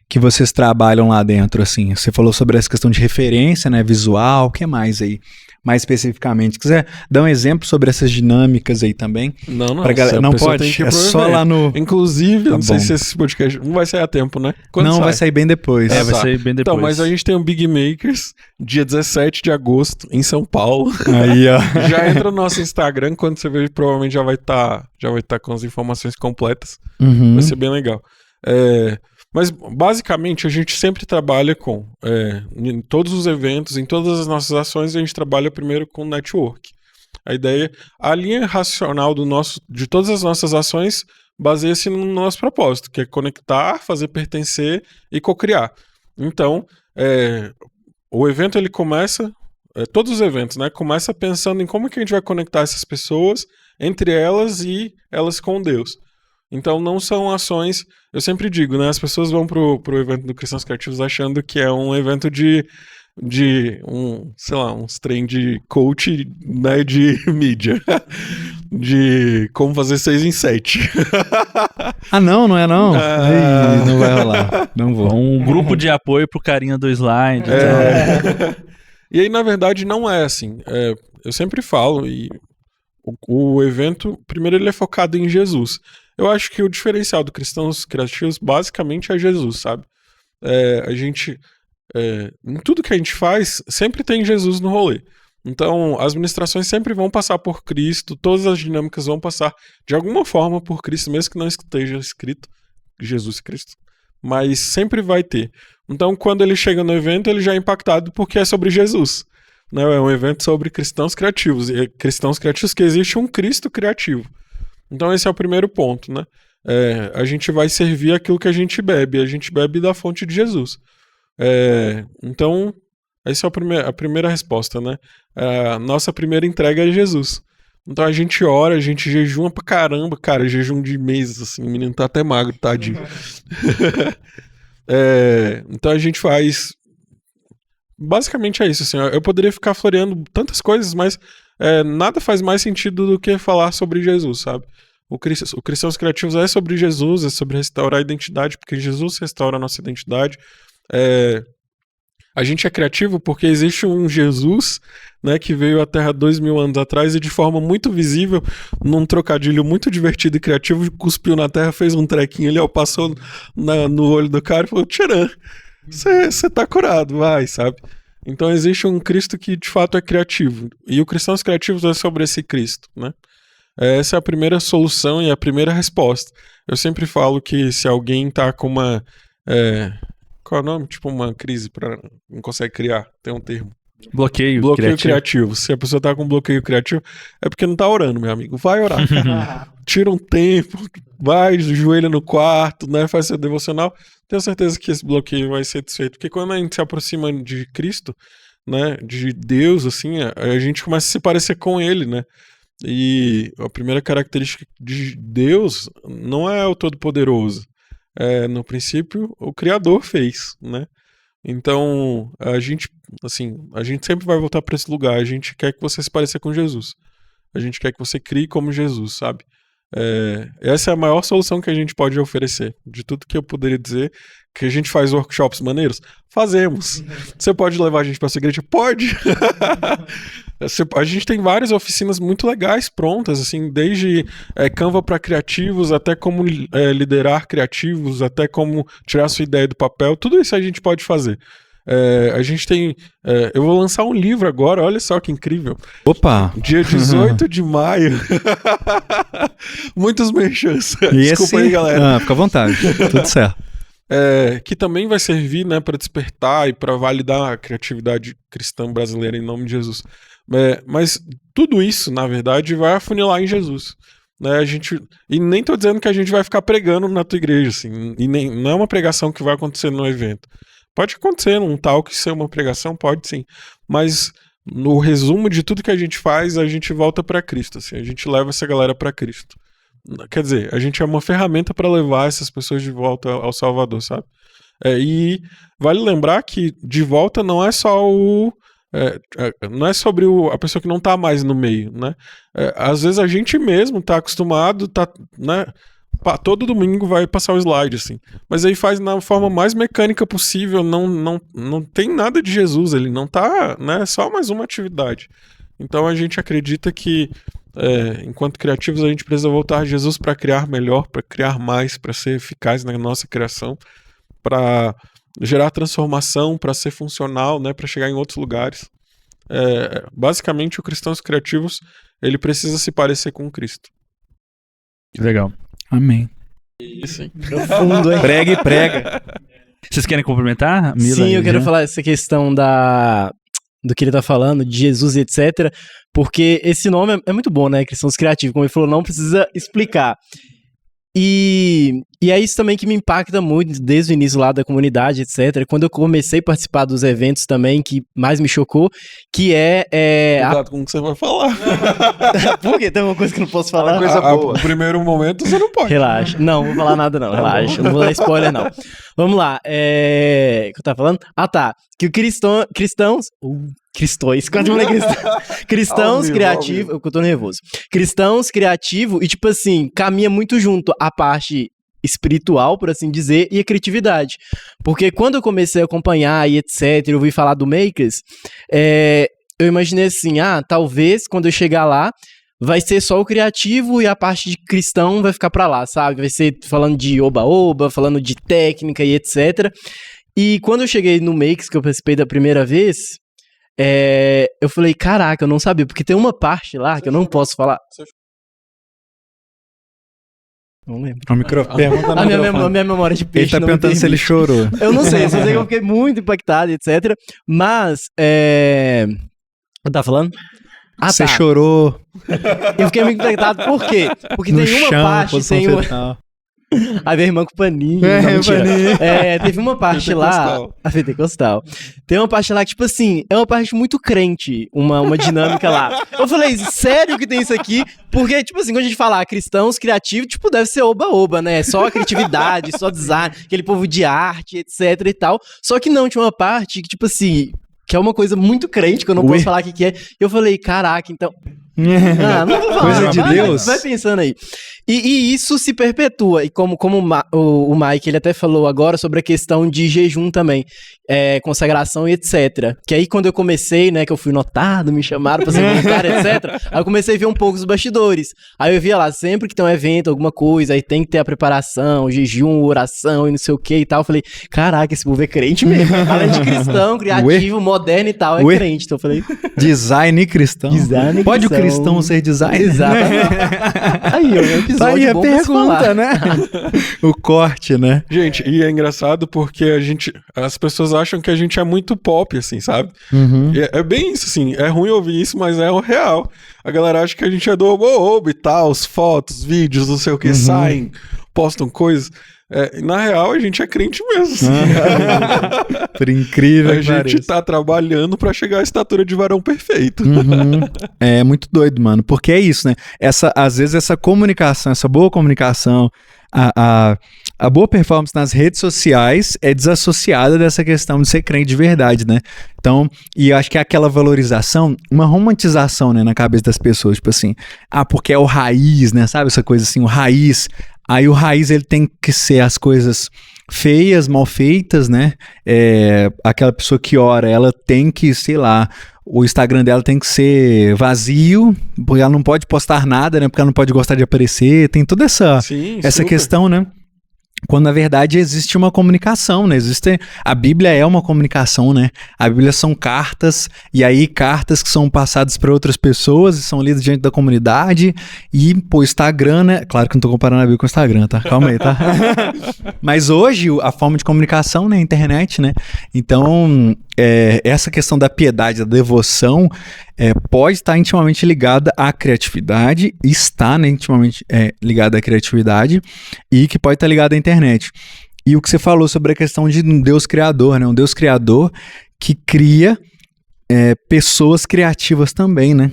que vocês trabalham lá dentro, assim? Você falou sobre essa questão de referência, né, visual, o que mais aí? Mais especificamente, se quiser dar um exemplo sobre essas dinâmicas aí também. Não, não pode, é só lá no... Inclusive, eu não sei se esse podcast não vai sair a tempo, né? Não, vai sair bem depois. Vai sair bem depois. Então, mas a gente tem o Big Makers, dia 17 de agosto, em São Paulo. Aí, ó. Já entra no nosso Instagram, quando você ver, provavelmente já vai estar com as informações completas. Uhum. Vai ser bem legal. Mas, basicamente, a gente sempre trabalha em todos os eventos, em todas as nossas ações, a gente trabalha primeiro com network. A linha racional de todas as nossas ações baseia-se no nosso propósito, que é conectar, fazer pertencer e co-criar. Então, o evento ele começa, todos os eventos, né? Começa pensando em como que a gente vai conectar essas pessoas, entre elas e elas com Deus. Então não são ações, eu sempre digo, né? As pessoas vão pro evento do Cristãos Criativos achando que é um evento de sei lá, uns trem de coach, né, de mídia. De como fazer 6 em 7. Ah, não é não? Ih, não vai rolar. Não vou. Um grupo de apoio pro carinha do slide. E aí, na verdade, não é assim. Eu sempre falo, e o evento, primeiro, ele é focado em Jesus. Eu acho que o diferencial do Cristãos Criativos, basicamente, é Jesus, sabe? A gente... em tudo que a gente faz, sempre tem Jesus no rolê. Então, as ministrações sempre vão passar por Cristo, todas as dinâmicas vão passar de alguma forma por Cristo, mesmo que não esteja escrito Jesus Cristo. Mas sempre vai ter. Então, quando ele chega no evento, ele já é impactado porque é sobre Jesus. Né? É um evento sobre cristãos criativos. E cristãos criativos que existe um Cristo criativo. Então, esse é o primeiro ponto, né? A gente vai servir aquilo que a gente bebe da fonte de Jesus. Então, essa é a primeira resposta, né? A nossa primeira entrega é Jesus. Então a gente ora, a gente jejuma pra caramba, cara, jejum de meses, assim, o menino tá até magro, tadinho. Então a gente faz... Basicamente é isso, assim, eu poderia ficar floreando tantas coisas, mas nada faz mais sentido do que falar sobre Jesus, sabe? O Cristãos Criativos é sobre Jesus, é sobre restaurar a identidade, porque Jesus restaura a nossa identidade. A gente é criativo porque existe um Jesus, né, que veio à Terra 2000 anos atrás e de forma muito visível, num trocadilho muito divertido e criativo, cuspiu na terra, fez um trequinho ali, passou no olho do cara e falou: tcharam, você tá curado, vai, sabe? Então existe um Cristo que de fato é criativo. E o Cristãos Criativos é sobre esse Cristo, né? Essa é a primeira solução e a primeira resposta. Eu sempre falo que se alguém tá com uma... qual é o nome? Tipo uma crise, não consegue criar, tem um termo. Bloqueio criativo. Se a pessoa tá com bloqueio criativo, é porque não tá orando, meu amigo. Vai orar. Tira um tempo, vai, joelha no quarto, né? Faz seu devocional. Tenho certeza que esse bloqueio vai ser desfeito. Porque quando a gente se aproxima de Cristo, né? De Deus, assim, a gente começa a se parecer com Ele, né? E a primeira característica de Deus não é o Todo-Poderoso. No princípio, o Criador fez, né? Então, a gente sempre vai voltar para esse lugar. A gente quer que você se pareça com Jesus. A gente quer que você crie como Jesus, sabe? Essa é a maior solução que a gente pode oferecer. De tudo que eu poderia dizer, que a gente faz workshops maneiros, fazemos. Você pode levar a gente para sua igreja? Pode! A gente tem várias oficinas muito legais prontas, assim, desde Canva para criativos, até como liderar criativos, até como tirar sua ideia do papel. Tudo isso a gente pode fazer. A gente tem... eu vou lançar um livro agora, olha só que incrível. Opa! Dia 18 de maio. Muitos merchans. Desculpa aí, galera. Fica à vontade, tudo certo. Que também vai servir, né, para despertar e para validar a criatividade cristã brasileira em nome de Jesus. Mas tudo isso, na verdade, vai afunilar em Jesus. Né, e nem tô dizendo que a gente vai ficar pregando na tua igreja, assim, e não é uma pregação que vai acontecer no evento. Pode acontecer num talk ser uma pregação, pode sim. Mas no resumo de tudo que a gente faz, a gente volta para Cristo, assim, a gente leva essa galera para Cristo. Quer dizer, a gente é uma ferramenta para levar essas pessoas de volta ao Salvador, sabe? E vale lembrar que de volta não é só não é sobre a pessoa que não tá mais no meio, né? Às vezes a gente mesmo tá acostumado, né? Todo domingo vai passar o slide, assim. Mas aí faz na forma mais mecânica possível, não tem nada de Jesus, ele não tá, né? É só mais uma atividade. Então a gente acredita que enquanto criativos a gente precisa voltar a Jesus para criar melhor, para criar mais, para ser eficaz na nossa criação, para gerar transformação, para ser funcional, né, para chegar em outros lugares. Basicamente o Cristãos Criativos ele precisa se parecer com Cristo. Que legal. Amém. Isso, hein? Profundo, hein? Prega e prega. Vocês querem complementar, Mila? Sim, eu quero falar essa questão do que ele tá falando, de Jesus e etc. Porque esse nome é muito bom, né? Cristãos Criativos. Como ele falou, não precisa explicar. E é isso também que me impacta muito desde o início lá da comunidade, etc. Quando eu comecei a participar dos eventos também, que mais me chocou, que Cuidado com o que você vai falar. Por quê? Tem alguma coisa que eu não posso falar? Coisa boa. No primeiro momento você não pode. Relaxa. Não vou falar nada não, relaxa. Não vou dar spoiler não. Vamos lá. O que eu tava falando? Ah, tá. Que o cristãos... Cristões, quando eu falei cristãos criativos, eu tô nervoso. Cristãos criativos e, tipo assim, caminha muito junto a parte espiritual, por assim dizer, e a criatividade. Porque quando eu comecei a acompanhar e etc, eu ouvi falar do Makers, eu imaginei assim, talvez quando eu chegar lá, vai ser só o criativo e a parte de cristão vai ficar pra lá, sabe? Vai ser falando de oba-oba, falando de técnica e etc. E quando eu cheguei no Makers, que eu participei da primeira vez... eu falei, caraca, eu não sabia, porque tem uma parte lá que eu não posso falar. Não lembro. O microfone. A minha memória de peixe. Ele tá perguntando se ele chorou. Eu não sei, só sei que eu fiquei muito impactado, etc. Mas, eu tava falando? Você chorou. Eu fiquei muito impactado, por quê? Porque tem uma parte, tem uma... A minha irmã com paninho. Teve uma parte lá. A pentecostal. Tem uma parte lá que, tipo assim, é uma parte muito crente, uma dinâmica lá. Eu falei, sério que tem isso aqui? Porque, tipo assim, quando a gente fala cristãos criativos, tipo, deve ser oba-oba, né? Só a criatividade, só design, aquele povo de arte, etc e tal. Só que não, tinha uma parte que, tipo assim, que é uma coisa muito crente, que eu não posso falar o que é. Eu falei, caraca, então... não vou falar. Coisa de Deus. Vai pensando aí. E isso se perpetua. E como o Mike, ele até falou agora sobre a questão de jejum também. Consagração e etc. Que aí quando eu comecei, né, que eu fui notado, me chamaram pra ser voluntário, etc. Aí eu comecei a ver um pouco os bastidores. Aí eu via lá, sempre que tem um evento, alguma coisa, aí tem que ter a preparação, jejum, oração e não sei o que e tal. Eu falei, caraca, esse povo é crente mesmo. Além de cristão, criativo, moderno e tal, é crente. Então eu falei... Design cristão. Pode o cristão ser design? Exatamente. Aí, o episódio aí a bom pergunta, né? O corte, né? Gente, e é engraçado porque as pessoas acham que a gente é muito pop, assim, sabe? Uhum. É bem isso, assim. É ruim ouvir isso, mas é o real. A galera acha que a gente é do oba-oba e tal, as fotos, vídeos, não sei o que, saem, postam coisas. Na real, a gente é crente mesmo. Assim. Por incrível que pareça. A gente tá trabalhando pra chegar à estatura de varão perfeito. Uhum. É muito doido, mano. Porque é isso, né? Às vezes essa comunicação, essa boa comunicação, a boa performance nas redes sociais é desassociada dessa questão de ser crente de verdade, né? Então, e eu acho que é aquela valorização, uma romantização, né, na cabeça das pessoas, tipo assim, porque é o raiz, né? Sabe essa coisa assim, o raiz. Aí o raiz, ele tem que ser as coisas feias, mal feitas, né? Aquela pessoa que ora, ela tem que, sei lá, o Instagram dela tem que ser vazio, porque ela não pode postar nada, né? Porque ela não pode gostar de aparecer. Tem toda essa questão, né? Quando, na verdade, existe uma comunicação, né? A Bíblia é uma comunicação, né? A Bíblia são cartas, e aí cartas que são passadas para outras pessoas e são lidas diante da comunidade. E, pô, Instagram, né? Claro que não tô comparando a Bíblia com o Instagram, tá? Calma aí, tá? Mas hoje, a forma de comunicação, né? A internet, né? Então, essa questão da piedade, da devoção, pode estar intimamente ligada à criatividade, está, né, intimamente ligada à criatividade, e que pode estar ligada à internet. E o que você falou sobre a questão de um Deus criador, né? Um Deus criador que cria pessoas criativas também, né?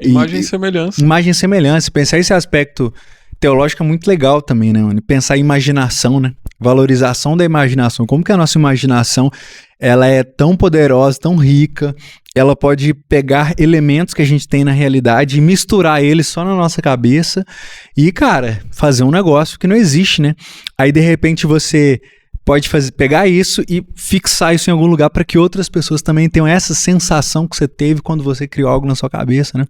Imagem e semelhança. Imagem e semelhança. Pensar esse aspecto teológico é muito legal também, né, mano? Pensar em imaginação, né? Valorização da imaginação. Como que a nossa imaginação, ela é tão poderosa, tão rica, ela pode pegar elementos que a gente tem na realidade e misturar eles só na nossa cabeça e, cara, fazer um negócio que não existe, né? Aí, de repente, você pode pegar isso e fixar isso em algum lugar para que outras pessoas também tenham essa sensação que você teve quando você criou algo na sua cabeça, né?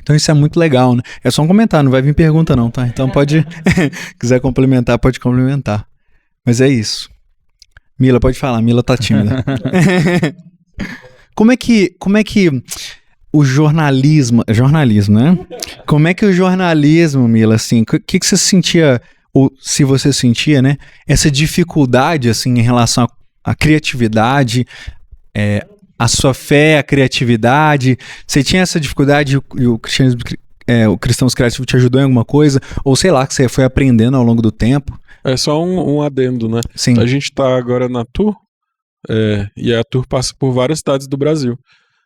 Então isso é muito legal, né? É só um comentário, não vai vir pergunta não, tá? Então pode, quiser complementar, pode complementar. Mas é isso. Mila, pode falar, Mila tá tímida. Como é que o jornalismo, né? Como é que o jornalismo, Mila, assim, o que você sentia, ou se você sentia, né? Essa dificuldade, assim, em relação à criatividade, a sua fé, a criatividade, você tinha essa dificuldade e o cristianismo o Cristãos Criativos te ajudou em alguma coisa? Ou sei lá, que você foi aprendendo ao longo do tempo? É só um adendo, né? Sim. A gente tá agora na tour, e a tour passa por várias cidades do Brasil.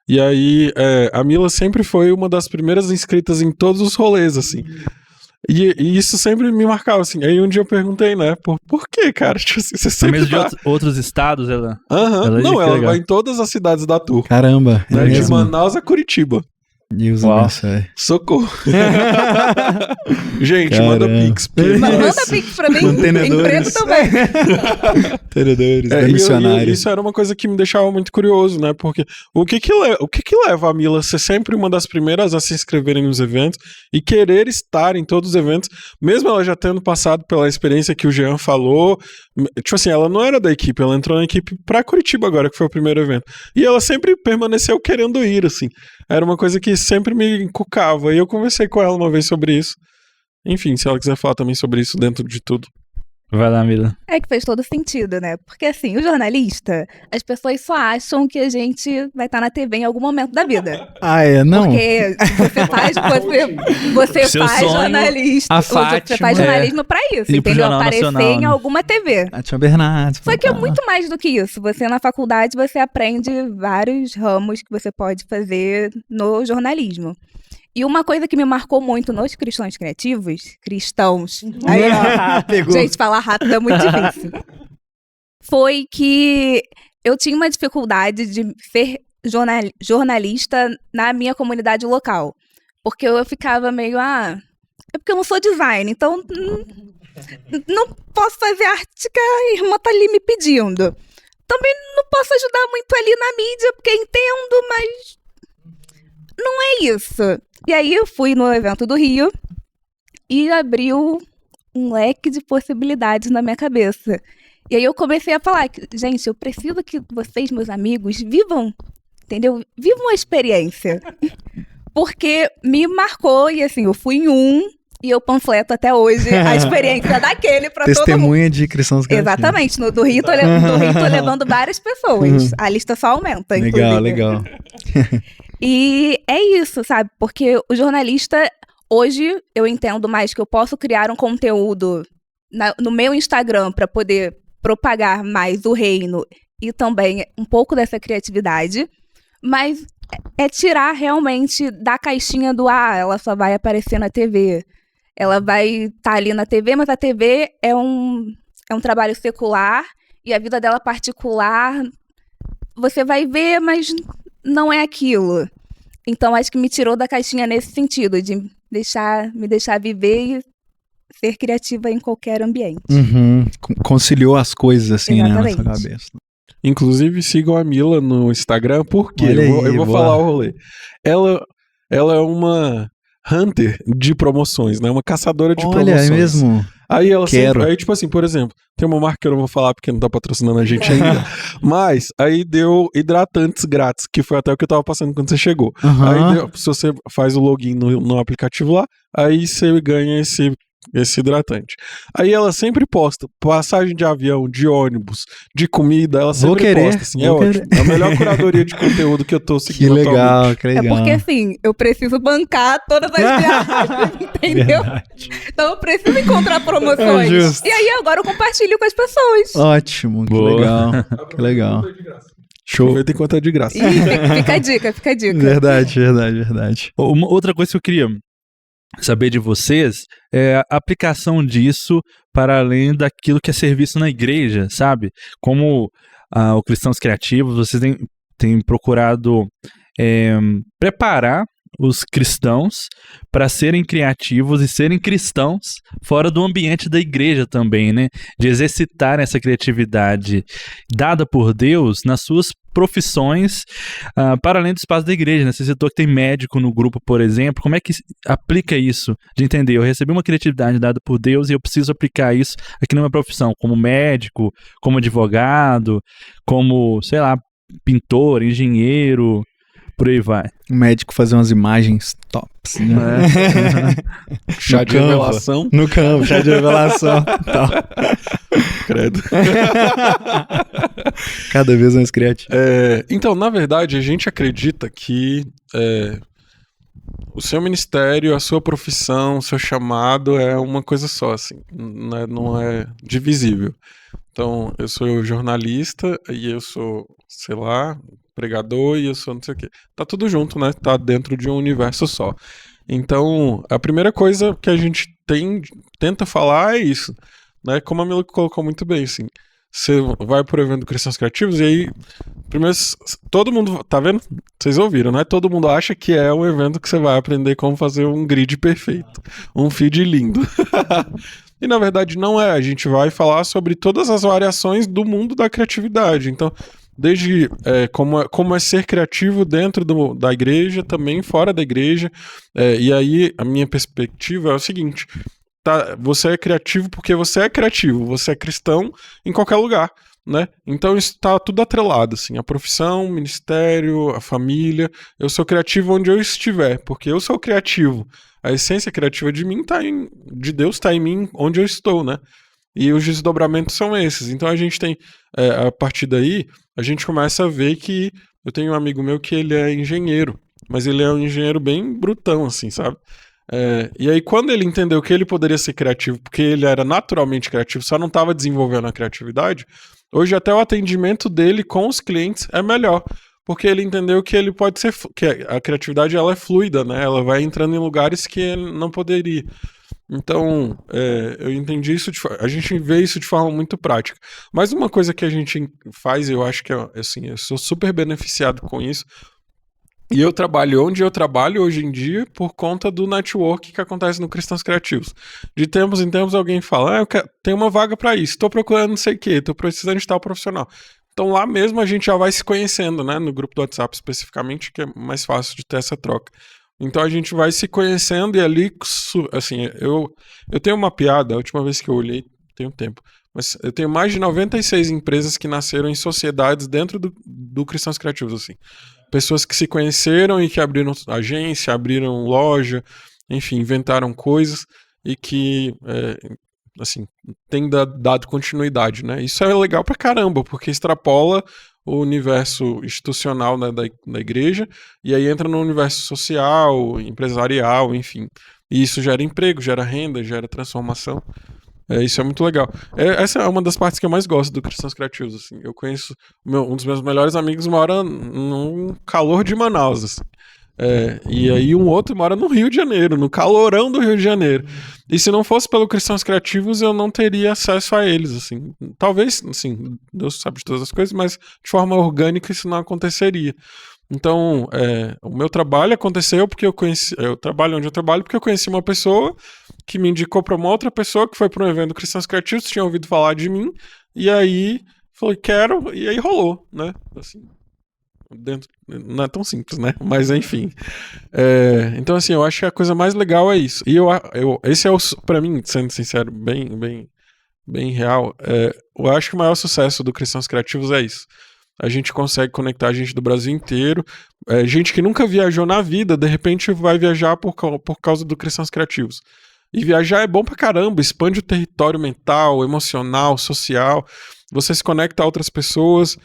E aí, a Mila sempre foi uma das primeiras inscritas em todos os rolês, assim. E isso sempre me marcava, assim. Aí um dia eu perguntei, né? Por quê, cara? Tipo assim, você No sempre mesmo de vai... outros estados, ela... Aham. ela- Não, que ela legal. vai em todas as cidades da tour. Caramba, é Né? De mesmo? Manaus a Curitiba. Deus Uau. abençoe. Socorro. Gente, Caramba. manda pix. porque- Manda pix pra mim, Contenedores. emprego também. Tenedores, É, e missionário. isso era uma coisa que me deixava muito curioso, né? Porque o que leva a Mila a ser sempre uma das primeiras a se inscreverem nos eventos e querer estar em todos os eventos, mesmo ela já tendo passado pela experiência que o Jean falou. Tipo assim, ela não era da equipe, ela entrou na equipe pra Curitiba agora, que foi o primeiro evento. E ela sempre permaneceu querendo ir, assim. Era uma coisa que sempre me encucava. E eu conversei com ela uma vez sobre isso. Enfim, se ela quiser falar também sobre isso dentro de tudo. Vai lá, Mila. É que fez todo sentido, né? Porque assim, o jornalista, as pessoas só acham que a gente vai estar na TV em algum momento da vida. Ah, é? Não. Porque você Seu faz sonho, jornalista. a Você Fátima, faz jornalismo pra isso, Ir pro entendeu? Jornal Aparecer Nacional, em né? alguma TV. A tia Bernardo. Só que é muito mais do que isso. Você na faculdade você aprende vários ramos que você pode fazer no jornalismo. E uma coisa que me marcou muito nos cristãos criativos, aí ó, Pegou. gente, falar rápido é muito difícil, foi que eu tinha uma dificuldade de ser jornalista na minha comunidade local. Porque eu ficava meio, é porque eu não sou design, então não posso fazer arte que a irmã tá ali me pedindo. Também não posso ajudar muito ali na mídia, porque entendo, mas não é isso. E aí eu fui no evento do Rio e abriu um leque de possibilidades na minha cabeça. E aí eu comecei a falar, gente, eu preciso que vocês, meus amigos, vivam, entendeu? Vivam a experiência. Porque me marcou, e assim, eu fui em e eu panfleto até hoje a experiência daquele pra todo mundo. Testemunha de cristãos criativos. Exatamente, no do Rio tô levando várias pessoas. A lista só aumenta, inclusive. Legal. E é isso, sabe? Porque o jornalista, hoje, eu entendo mais que eu posso criar um conteúdo no meu Instagram para poder propagar mais o reino e também um pouco dessa criatividade, mas é tirar realmente da caixinha do ela só vai aparecer na TV. Ela vai estar ali na TV, mas a TV é um trabalho secular e a vida dela particular você vai ver, mas não é aquilo. Então, acho que me tirou da caixinha nesse sentido, de me deixar viver e ser criativa em qualquer ambiente. Uhum. Conciliou as coisas assim, né, na sua Exatamente. cabeça. Inclusive, sigam a Mila no Instagram, porque Olha eu aí, vou boa. falar o rolê. Ela é uma hunter de promoções, né? Uma caçadora de Olha, promoções. é mesmo? Aí ela Quero. sempre, aí tipo assim, por exemplo, tem uma marca que eu não vou falar porque não tá patrocinando a gente ainda, mas aí deu hidratantes grátis, que foi até o que eu tava passando quando você chegou. Aham. Aí se você faz o login no aplicativo lá, aí você ganha esse hidratante. Aí ela sempre posta passagem de avião, de ônibus, de comida, ela Vou sempre querer, posta, assim, é vou ótimo. É a melhor curadoria de conteúdo que eu tô Que seguindo atualmente. legal, que legal. É porque, assim, eu preciso bancar todas as viagens, entendeu? Então, eu preciso encontrar promoções. É justo. E aí, agora eu compartilho com as pessoas. Ótimo, que Boa. legal. Que legal. Show. Aproveita enquanto é de graça. E fica a dica, fica a dica. Verdade. Uma outra coisa que eu queria saber de vocês é a aplicação disso para além daquilo que é serviço na igreja, sabe? Como o Cristãos Criativos, vocês têm procurado preparar os cristãos para serem criativos e serem cristãos fora do ambiente da igreja também, né? De exercitar essa criatividade dada por Deus nas suas profissões para além do espaço da igreja, né? Você citou que tem médico no grupo, por exemplo. Como é que aplica isso? De entender, eu recebi uma criatividade dada por Deus e eu preciso aplicar isso aqui na minha profissão, como médico, como advogado, como, sei lá, pintor, engenheiro, por aí vai. O médico fazer umas imagens tops, né? Chá No de Canva. revelação. No campo, chá de revelação. Tal. Credo. Cada vez mais criativo. Então, na verdade, a gente acredita que o seu ministério, a sua profissão, o seu chamado é uma coisa só, assim, não é divisível. Então, eu sou jornalista e eu sou, sei lá, pregador e eu sou não sei o quê. Tá tudo junto, né? Tá dentro de um universo só. Então, a primeira coisa que a gente tenta falar é isso, né? Como a Mila colocou muito bem, assim. Você vai pro evento Cristãos Criativos e aí, primeiro, todo mundo, tá vendo? Vocês ouviram, né? Todo mundo acha que é um evento que você vai aprender como fazer um grid perfeito, um feed lindo. E na verdade não é, a gente vai falar sobre todas as variações do mundo da criatividade. Então, desde como é ser criativo dentro da igreja, também fora da igreja. E aí, a minha perspectiva é o seguinte: tá, você é criativo porque você é criativo, você é cristão em qualquer lugar, né? Então isso tá tudo atrelado, assim, a profissão, o ministério, a família. Eu sou criativo onde eu estiver, porque eu sou criativo. A essência criativa de mim de Deus tá em mim onde eu estou, né? E os desdobramentos são esses. Então a gente tem, a partir daí, a gente começa a ver que eu tenho um amigo meu que ele é engenheiro, mas ele é um engenheiro bem brutão, assim, sabe? E aí, quando ele entendeu que ele poderia ser criativo, porque ele era naturalmente criativo, só não estava desenvolvendo a criatividade, hoje até o atendimento dele com os clientes é melhor, porque ele entendeu que ele pode ser, que a criatividade ela é fluida, né? Ela vai entrando em lugares que ele não poderia. Então, eu entendi isso, a gente vê isso de forma muito prática. Mas uma coisa que a gente faz, eu acho que assim, eu sou super beneficiado com isso. E eu trabalho onde eu trabalho hoje em dia por conta do network que acontece no Cristãos Criativos. De tempos em tempos alguém fala, tem uma vaga para isso, estou procurando não sei o quê, estou precisando de tal profissional. Então lá mesmo a gente já vai se conhecendo, né? No grupo do WhatsApp especificamente, que é mais fácil de ter essa troca. Então a gente vai se conhecendo e ali, assim, eu tenho uma piada, a última vez que eu olhei, tem um tempo, mas eu tenho mais de 96 empresas que nasceram em sociedades dentro do Cristãos Criativos, assim. Pessoas que se conheceram e que abriram agência, abriram loja, enfim, inventaram coisas e que, assim, tem dado continuidade, né? Isso é legal pra caramba, porque extrapola o universo institucional, né, da igreja e aí entra no universo social, empresarial, enfim. E isso gera emprego, gera renda, gera transformação. Isso é muito legal. Essa é uma das partes que eu mais gosto do Cristãos Criativos, assim. Eu conheço um dos meus melhores amigos mora num calor de Manaus, assim. E aí um outro mora no Rio de Janeiro, no calorão do Rio de Janeiro. E se não fosse pelo Cristãos Criativos, eu não teria acesso a eles, assim. Talvez, assim, Deus sabe de todas as coisas, mas de forma orgânica isso não aconteceria. Então, o meu trabalho aconteceu porque eu trabalho onde eu trabalho porque eu conheci uma pessoa que me indicou para uma outra pessoa que foi para um evento Cristãos Criativos, tinha ouvido falar de mim, e aí falei, quero, e aí rolou, né? Assim, não é tão simples, né? Mas enfim. Então, assim, eu acho que a coisa mais legal é isso. E esse é para mim, sendo sincero, bem real, eu acho que o maior sucesso do Cristãos Criativos é isso. A gente consegue conectar gente do Brasil inteiro, gente que nunca viajou na vida, de repente vai viajar por causa do Cristãos Criativos. E viajar é bom pra caramba, expande o território mental, emocional, social, você se conecta a outras pessoas,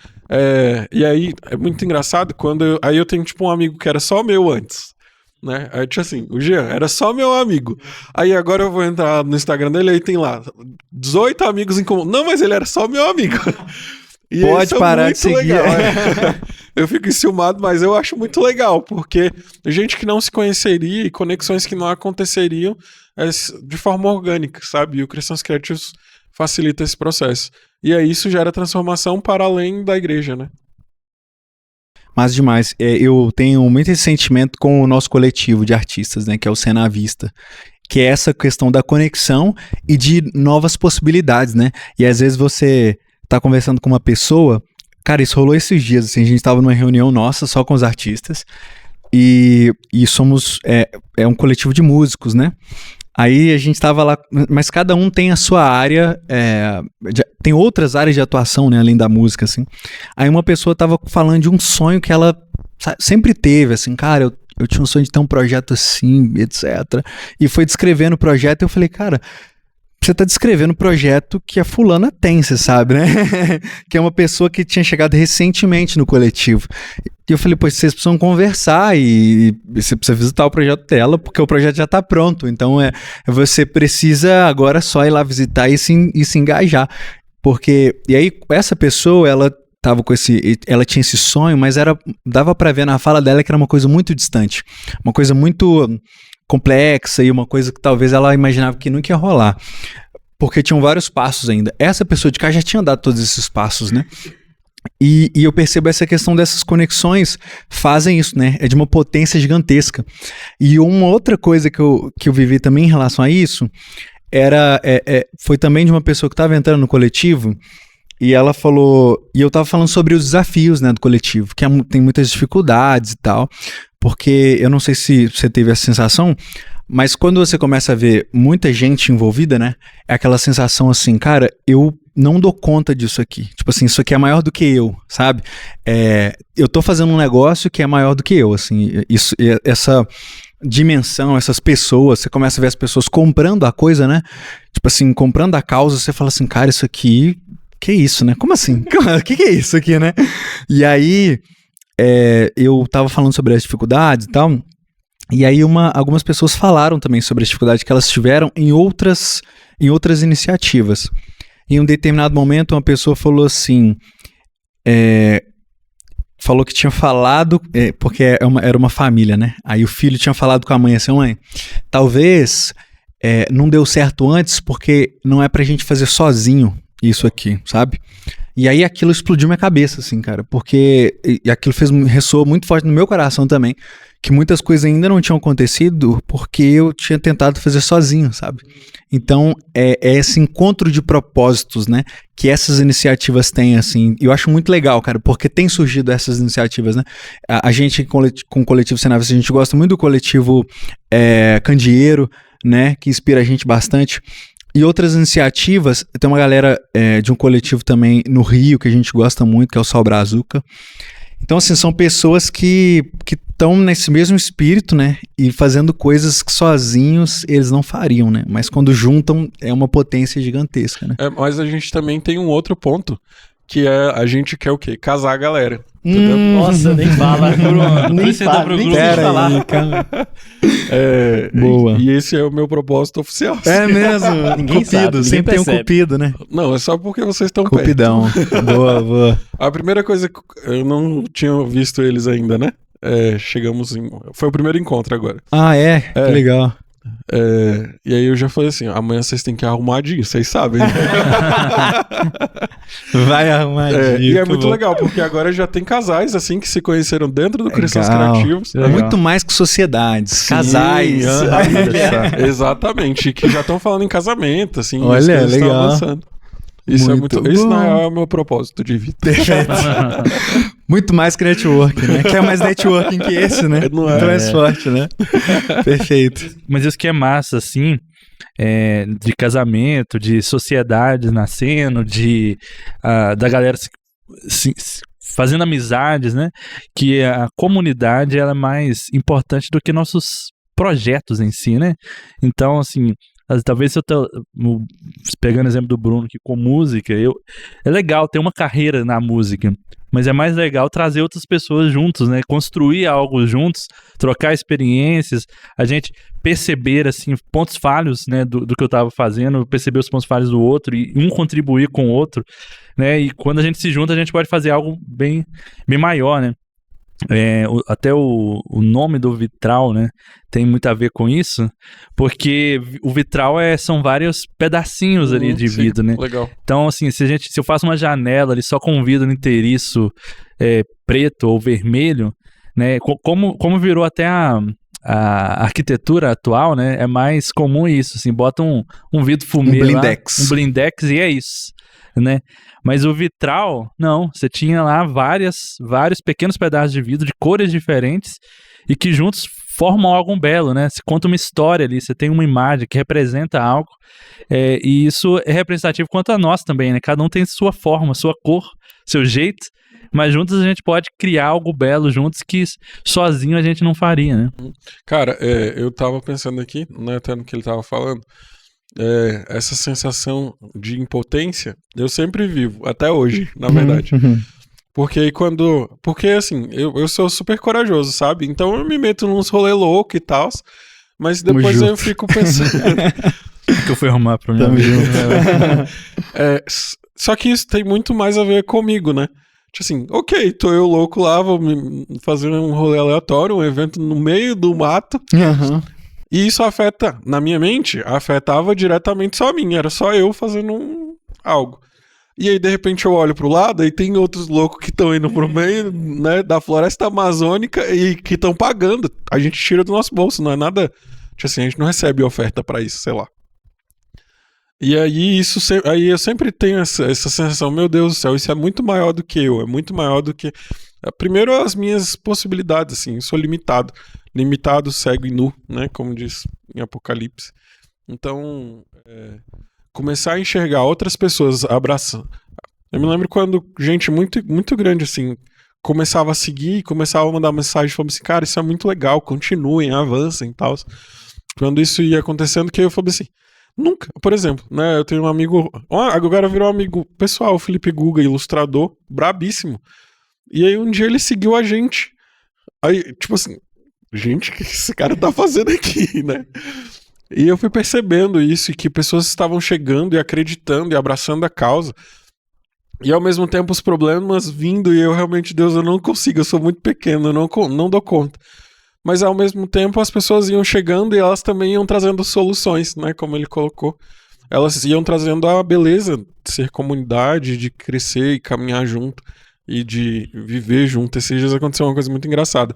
e aí é muito engraçado quando aí eu tenho tipo um amigo que era só meu antes, né? Aí tinha assim, o Jean era só meu amigo, aí agora eu vou entrar no Instagram dele, aí tem lá 18 amigos em comum, não, mas ele era só meu amigo. E pode parar de seguir. Legal, Eu fico enciumado, mas eu acho muito legal, porque gente que não se conheceria e conexões que não aconteceriam de forma orgânica, sabe? E o Cristãos Criativos facilita esse processo. E aí isso gera transformação para além da igreja, né? Mas demais, eu tenho muito esse sentimento com o nosso coletivo de artistas, né, que é o Cena à Vista, que é essa questão da conexão e de novas possibilidades, né? E às vezes você tá conversando com uma pessoa, cara, isso rolou esses dias, assim, a gente tava numa reunião nossa só com os artistas e somos, um coletivo de músicos, né? Aí a gente tava lá, mas cada um tem a sua área, tem outras áreas de atuação, né, além da música, assim. Aí uma pessoa tava falando de um sonho que ela sempre teve, assim, cara, eu tinha um sonho de ter um projeto assim, etc. E foi descrevendo o projeto e eu falei, cara, você tá descrevendo o projeto que a fulana tem, você sabe, né? Que é uma pessoa que tinha chegado recentemente no coletivo. E eu falei, pô, vocês precisam conversar e você precisa visitar o projeto dela, porque o projeto já tá pronto. Então, você precisa agora só ir lá visitar e se engajar. Porque, e aí, essa pessoa, ela tinha esse sonho, mas dava pra ver na fala dela que era uma coisa muito distante. Uma coisa muito complexa e uma coisa que talvez ela imaginava que nunca ia rolar. Porque tinham vários passos ainda. Essa pessoa de cá já tinha dado todos esses passos, né? E eu percebo essa questão dessas conexões fazem isso, né? É de uma potência gigantesca. E uma outra coisa que eu vivi também em relação a isso foi também de uma pessoa que estava entrando no coletivo e ela falou... E eu estava falando sobre os desafios, né, do coletivo, que tem muitas dificuldades e tal, porque eu não sei se você teve essa sensação, mas quando você começa a ver muita gente envolvida, né, é aquela sensação assim, cara, eu não dou conta disso aqui. Tipo assim, isso aqui é maior do que eu, sabe? Eu tô fazendo um negócio que é maior do que eu, assim, essa dimensão, essas pessoas, você começa a ver as pessoas comprando a coisa, né? Tipo assim, comprando a causa, você fala assim, cara, isso aqui, que isso, né? Como assim? O que é isso aqui, né? E aí, eu tava falando sobre as dificuldades e tal, e aí algumas pessoas falaram também sobre as dificuldades que elas tiveram em outras iniciativas. Em um determinado momento, uma pessoa falou assim, falou que tinha falado, porque era uma família, né? Aí o filho tinha falado com a mãe assim, mãe, talvez não deu certo antes porque não é pra gente fazer sozinho isso aqui, sabe? E aí aquilo explodiu minha cabeça, assim, cara, porque e aquilo ressoou muito forte no meu coração também, que muitas coisas ainda não tinham acontecido porque eu tinha tentado fazer sozinho, sabe? Então, é esse encontro de propósitos, né, que essas iniciativas têm, assim, e eu acho muito legal, cara, porque tem surgido essas iniciativas, né? A gente, com o Coletivo Cenavista, a gente gosta muito do coletivo Candeeiro, né, que inspira a gente bastante. E outras iniciativas, tem uma galera de um coletivo também no Rio, que a gente gosta muito, que é o Sal Brazuca. Então, assim, são pessoas que estão nesse mesmo espírito, né? E fazendo coisas que sozinhos eles não fariam, né? Mas quando juntam, é uma potência gigantesca, né? Mas a gente também tem um outro ponto, que a gente quer o quê? Casar a galera. Entendeu? Nossa, nem fala. nem fala, nem Pera falar. aí, cara. Boa. E esse é o meu propósito oficial. É mesmo. Ninguém Cupido. sabe, ninguém Sempre tem um percebe. cupido, né? Não, é só porque vocês estão perto. Cupidão. Boa. A primeira coisa que eu não tinha visto eles ainda, né? Foi o primeiro encontro agora. Ah, que legal. E aí eu já falei assim, amanhã vocês têm que arrumar dia, vocês sabem. Vai arrumar E é muito legal, porque agora já tem casais, assim, que se conheceram dentro do Cristãos Criativos. É muito mais que sociedades, casais. Exatamente, que já estão falando em casamento, assim. Olha, isso que eles estão legal. avançando. Isso na real é o meu propósito de vida. Muito mais que networking, né? Quer mais networking que esse, né? Não é. Muito mais forte, né? Perfeito. Mas isso que é massa, assim, de casamento, de sociedades nascendo, da galera fazendo amizades, né? Que a comunidade ela é mais importante do que nossos projetos em si, né? Então, assim, talvez se eu tô pegando o exemplo do Bruno, que com música, é legal ter uma carreira na música, mas é mais legal trazer outras pessoas juntos, né? Construir algo juntos, trocar experiências, a gente perceber, assim, pontos falhos, né, do que eu tava fazendo, perceber os pontos falhos do outro e um contribuir com o outro, né? E quando a gente se junta, a gente pode fazer algo bem maior, né? Até o nome do vitral, né, tem muito a ver com isso, porque o vitral são vários pedacinhos ali de vidro, né? Legal. Então, assim, se eu faço uma janela ali só com um vidro inteiriço preto ou vermelho, né, como virou até a arquitetura atual, né, é mais comum isso, assim, bota um vidro fumê lá, um blindex e é isso, né? Mas o vitral, não, você tinha lá vários pequenos pedaços de vidro de cores diferentes e que juntos formam algo belo, né? Você conta uma história ali, você tem uma imagem que representa algo, e isso é representativo quanto a nós também, né? Cada um tem sua forma, sua cor, seu jeito, mas juntos a gente pode criar algo belo juntos que sozinho a gente não faria, né? Cara, eu tava pensando aqui, né, até no que ele tava falando, essa sensação de impotência, eu sempre vivo, até hoje, na verdade. Porque assim, eu sou super corajoso, sabe? Então eu me meto nos rolê louco e tal, mas depois eu fico pensando... que eu fui arrumar pra mim. Só que isso tem muito mais a ver comigo, né? Tipo assim, ok, tô eu louco lá, vou fazer um rolê aleatório, um evento no meio do mato. E isso afeta, na minha mente, afetava diretamente só a mim. Era só eu fazendo algo. E aí, de repente, eu olho pro lado e tem outros loucos que estão indo pro meio, né, da floresta amazônica e que estão pagando. A gente tira do nosso bolso, não é nada... Tipo assim, a gente não recebe oferta pra isso, sei lá. E aí, aí eu sempre tenho essa sensação, meu Deus do céu, isso é muito maior do que eu, é muito maior do que... Primeiro, as minhas possibilidades, assim, eu sou limitado. Limitado, cego e nu, né, como diz em Apocalipse. Então, começar a enxergar outras pessoas abraçando. Eu me lembro quando gente muito, muito grande, assim, começava a seguir, começava a mandar mensagem, falando assim, cara, isso é muito legal, continuem, avancem e tal. Quando isso ia acontecendo, que eu falei assim, nunca, por exemplo, né, eu tenho um amigo, agora virou um amigo pessoal, o Felipe Guga, ilustrador, brabíssimo. E aí um dia ele seguiu a gente. Aí, tipo assim, gente, o que esse cara tá fazendo aqui, né? E eu fui percebendo isso, e que pessoas estavam chegando e acreditando e abraçando a causa. E ao mesmo tempo os problemas vindo, e eu realmente, Deus, eu não consigo, eu sou muito pequeno, eu não dou conta. Mas ao mesmo tempo as pessoas iam chegando e elas também iam trazendo soluções, né, como ele colocou. Elas iam trazendo a beleza de ser comunidade, de crescer e caminhar junto e de viver junto. Esses dias aconteceu uma coisa muito engraçada.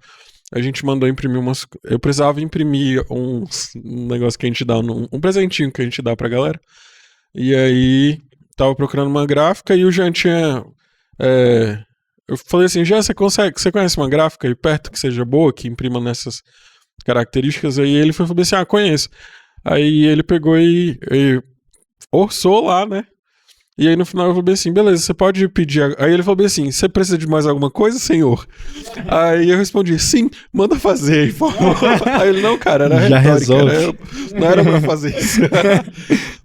A gente mandou imprimir umas... Eu precisava imprimir um negócio que a gente dá, um presentinho que a gente dá pra galera. E aí, tava procurando uma gráfica e o Jean tinha... Eu falei assim, Jean, você conhece uma gráfica aí perto que seja boa, que imprima nessas características? Aí ele falou assim, conheço. Aí ele pegou e orçou lá, né? E aí no final eu falei assim, beleza, você pode pedir... Aí ele falou assim, você precisa de mais alguma coisa, senhor? Aí eu respondi, sim, manda fazer aí, por favor. Aí ele, não, cara, era já retórica, resolve. Não era pra fazer isso.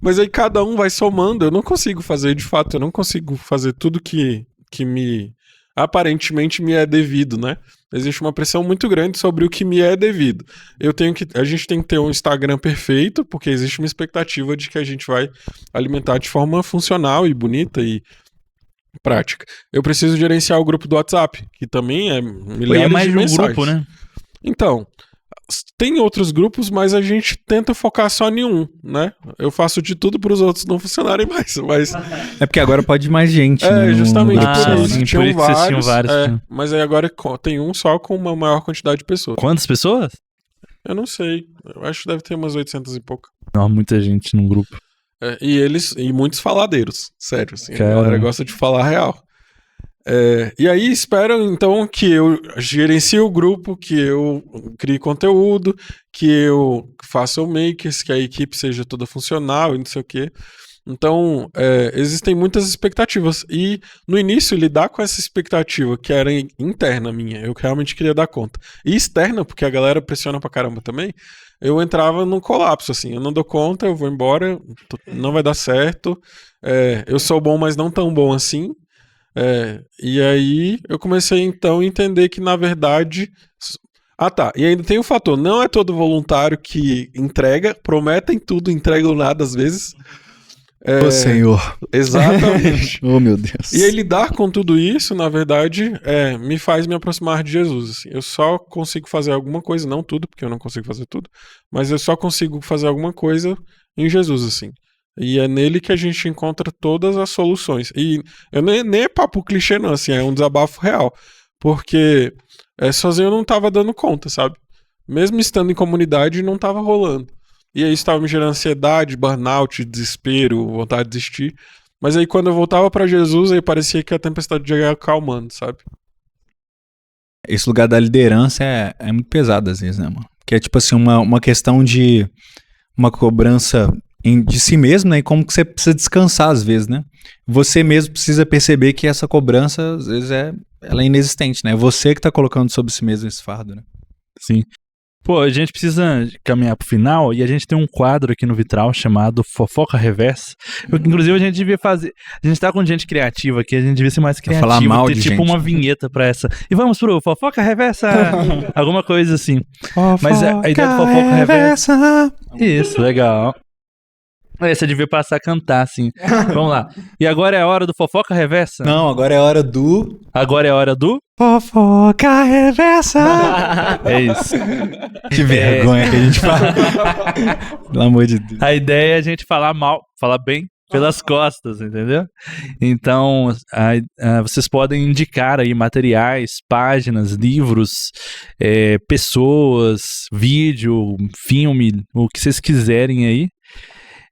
Mas aí cada um vai somando, eu não consigo fazer, de fato, eu não consigo fazer tudo que aparentemente me é devido, né? Existe uma pressão muito grande sobre o que me é devido. A gente tem que ter um Instagram perfeito, porque existe uma expectativa de que a gente vai alimentar de forma funcional e bonita e prática. Eu preciso gerenciar o grupo do WhatsApp, que também é milhares mais de de um mensagens. grupo, né? Então, tem outros grupos, mas a gente tenta focar só em um, né? Eu faço de tudo para os outros não funcionarem mais, mas... É porque agora pode ir mais gente, né? Justamente grupo por só, isso. né? Sim, por isso que vocês tinham vários. Mas aí agora tem um só com uma maior quantidade de pessoas. Quantas pessoas? Eu não sei. Eu acho que deve ter umas 800 e pouco. Não, muita gente num grupo. E muitos faladeiros, sério, assim. Cara. A galera gosta de falar real. E aí esperam, então, que eu gerencie o grupo, que eu crie conteúdo, que eu faça o makers, que a equipe seja toda funcional e não sei o quê. Então, existem muitas expectativas. E, no início, lidar com essa expectativa, que era interna minha, eu realmente queria dar conta. E externa, porque a galera pressiona pra caramba também, eu entrava num colapso, assim. Eu não dou conta, eu vou embora, não vai dar certo. Eu sou bom, mas não tão bom assim. E aí, eu comecei, então, a entender que, na verdade... E ainda tem um fator. Não é todo voluntário que entrega, prometem tudo, entregam nada às vezes. Ô, Senhor. Exatamente. Oh, meu Deus. E aí lidar com tudo isso, na verdade, me faz me aproximar de Jesus. Assim. Eu só consigo fazer alguma coisa, não tudo, porque eu não consigo fazer tudo, mas eu só consigo fazer alguma coisa em Jesus, assim. E é nele que a gente encontra todas as soluções. E eu nem é papo clichê, não, assim, é um desabafo real. Porque sozinho eu não tava dando conta, sabe? Mesmo estando em comunidade, não tava rolando. E aí isso tava me gerando ansiedade, burnout, desespero, vontade de desistir. Mas aí quando eu voltava pra Jesus, aí parecia que a tempestade ia acalmando, sabe? Esse lugar da liderança é muito pesado às vezes, né, mano? Que é tipo assim, uma questão de uma cobrança de si mesmo, né? E como que você precisa descansar às vezes, né? Você mesmo precisa perceber que essa cobrança, às vezes, ela é inexistente, né? É você que tá colocando sobre si mesmo esse fardo, né? Sim. Pô, a gente precisa caminhar pro final e a gente tem um quadro aqui no Vitral chamado Fofoca Reversa. Inclusive, a gente devia fazer. A gente tá com gente criativa aqui, a gente devia ser mais criativo. Falar mal ter de tipo gente. uma vinheta pra essa. E vamos pro Fofoca Reversa! Alguma coisa assim. Mas a ideia do Fofoca Reversa. Isso, legal. Você devia passar a cantar, assim. Vamos lá. E agora é a hora do Fofoca Reversa? Não, agora é hora do... Agora é a hora do... Fofoca Reversa! É isso. Que vergonha que a gente fala. Pelo amor de Deus. A ideia é a gente falar mal, falar bem pelas costas, entendeu? Então, vocês podem indicar aí materiais, páginas, livros, pessoas, vídeo, filme, o que vocês quiserem aí.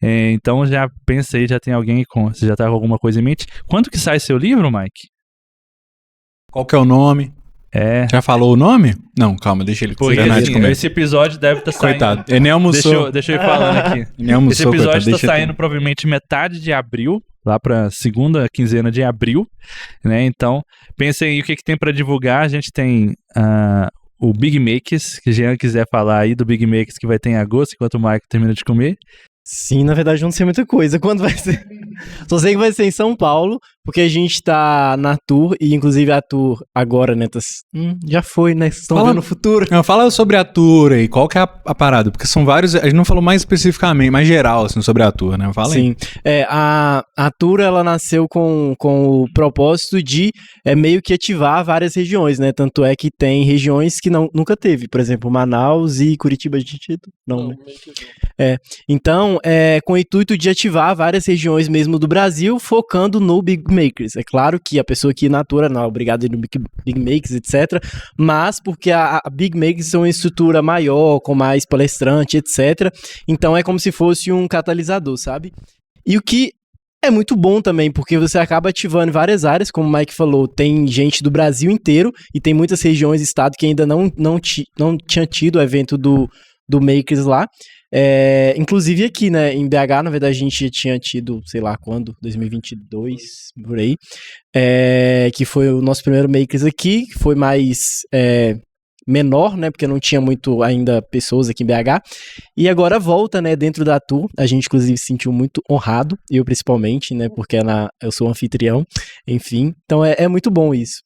Então já pensa aí, já tem alguém você já tá com alguma coisa em mente. Quando que sai seu livro, Mike? Qual que é o nome? Já falou o nome? Não, calma, deixa ele Porque terminar de assim, comer. esse episódio deve estar saindo. Coitado, ele nem almoçou. Deixa eu ir falando aqui. Ele nem almoçou, Esse episódio coitado, está deixa ele saindo provavelmente metade de abril, lá pra segunda quinzena de abril, né? Então, pensem aí o que tem pra divulgar. A gente tem o Big Makers, que Jean quiser falar aí do Big Makers que vai ter em agosto, enquanto o Mike termina de comer. Sim, na verdade não sei muita coisa. Quando vai ser? Só sei que vai ser em São Paulo, porque a gente tá na tour, e inclusive a tour agora, né? Já foi, né? Vocês estão vendo no futuro. Não, fala sobre a tour aí, qual que é a parada? Porque são vários, a gente não falou mais especificamente, mais geral, assim, sobre a tour, né? Fala aí. Sim, a tour, ela nasceu com o propósito de meio que ativar várias regiões, né? Tanto é que tem regiões que nunca teve, por exemplo, Manaus e Curitiba de Tito. Não, né? Então, com o intuito de ativar várias regiões mesmo do Brasil, focando no Big Makers. É claro que a pessoa que natura não é obrigada a ir no Big Makers, etc. Mas porque a Big Makers é uma estrutura maior, com mais palestrante, etc. Então é como se fosse um catalisador, sabe? E o que é muito bom também, porque você acaba ativando várias áreas, como o Mike falou, tem gente do Brasil inteiro e tem muitas regiões e estados que ainda não tinha tido o evento do Makers lá. Inclusive aqui, né, em BH, na verdade, a gente tinha tido, sei lá quando, 2022, por aí, que foi o nosso primeiro Makers aqui, que foi mais menor, né, porque não tinha muito ainda pessoas aqui em BH, e agora volta, né, dentro da tour. A gente, inclusive, se sentiu muito honrado, eu principalmente, né, porque eu sou anfitrião, enfim, então é muito bom isso.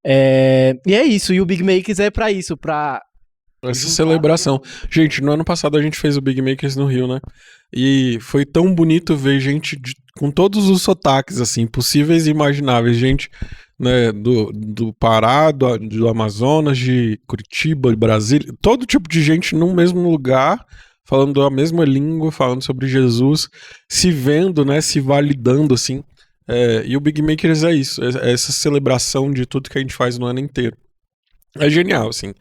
E é isso, e o Big Makers é pra isso, pra... Essa celebração. Gente, no ano passado a gente fez o Big Makers no Rio, né? E foi tão bonito ver gente com todos os sotaques, assim, possíveis e imagináveis. Gente, né, do Pará, do Amazonas, de Curitiba, de Brasília. Todo tipo de gente num mesmo lugar, falando a mesma língua, falando sobre Jesus, se vendo, né, se validando, assim. E o Big Makers é isso, é essa celebração de tudo que a gente faz no ano inteiro. É genial, assim.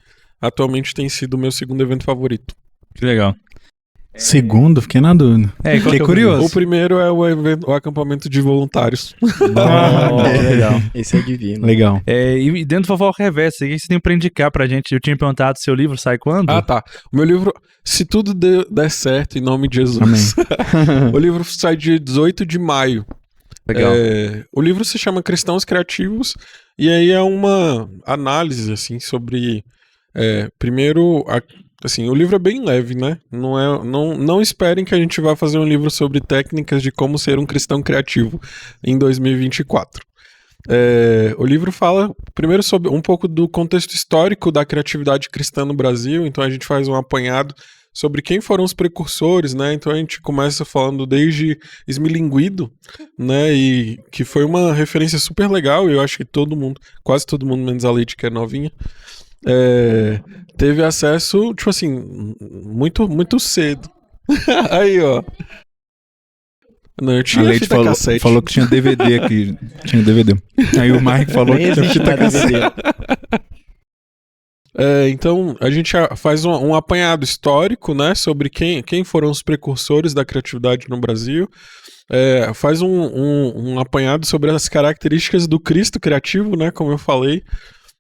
Atualmente tem sido o meu segundo evento favorito. Que legal. Segundo, fiquei na dúvida. Fiquei curioso. O primeiro é o acampamento de voluntários. Legal. Esse é divino. Legal. E dentro do Fofoca Reversa, o que você tem pra indicar pra gente? Eu tinha perguntado, seu livro sai quando? Ah, tá. O meu livro, se tudo der certo, em nome de Jesus. Amém. O livro sai dia 18 de maio. Legal. O livro se chama Cristãos Criativos, e aí é uma análise, assim, sobre... primeiro, assim, o livro é bem leve, né? Não esperem que a gente vá fazer um livro sobre técnicas de como ser um cristão criativo em 2024. O livro fala primeiro sobre um pouco do contexto histórico da criatividade cristã no Brasil, então a gente faz um apanhado sobre quem foram os precursores, né? Então a gente começa falando desde Esmilinguido, né? E que foi uma referência super legal, e eu acho que quase todo mundo, menos a Leite, que é novinha, teve acesso, tipo assim, muito, muito cedo. Aí, ó. Não, eu tinha A Leite fita cassete. falou que tinha DVD aqui. Tinha DVD. Aí o Mike falou que tinha fita cassete. Então, a gente faz um apanhado histórico, né, sobre quem foram os precursores da criatividade no Brasil. Faz um apanhado sobre as características do Cristo criativo, né, como eu falei.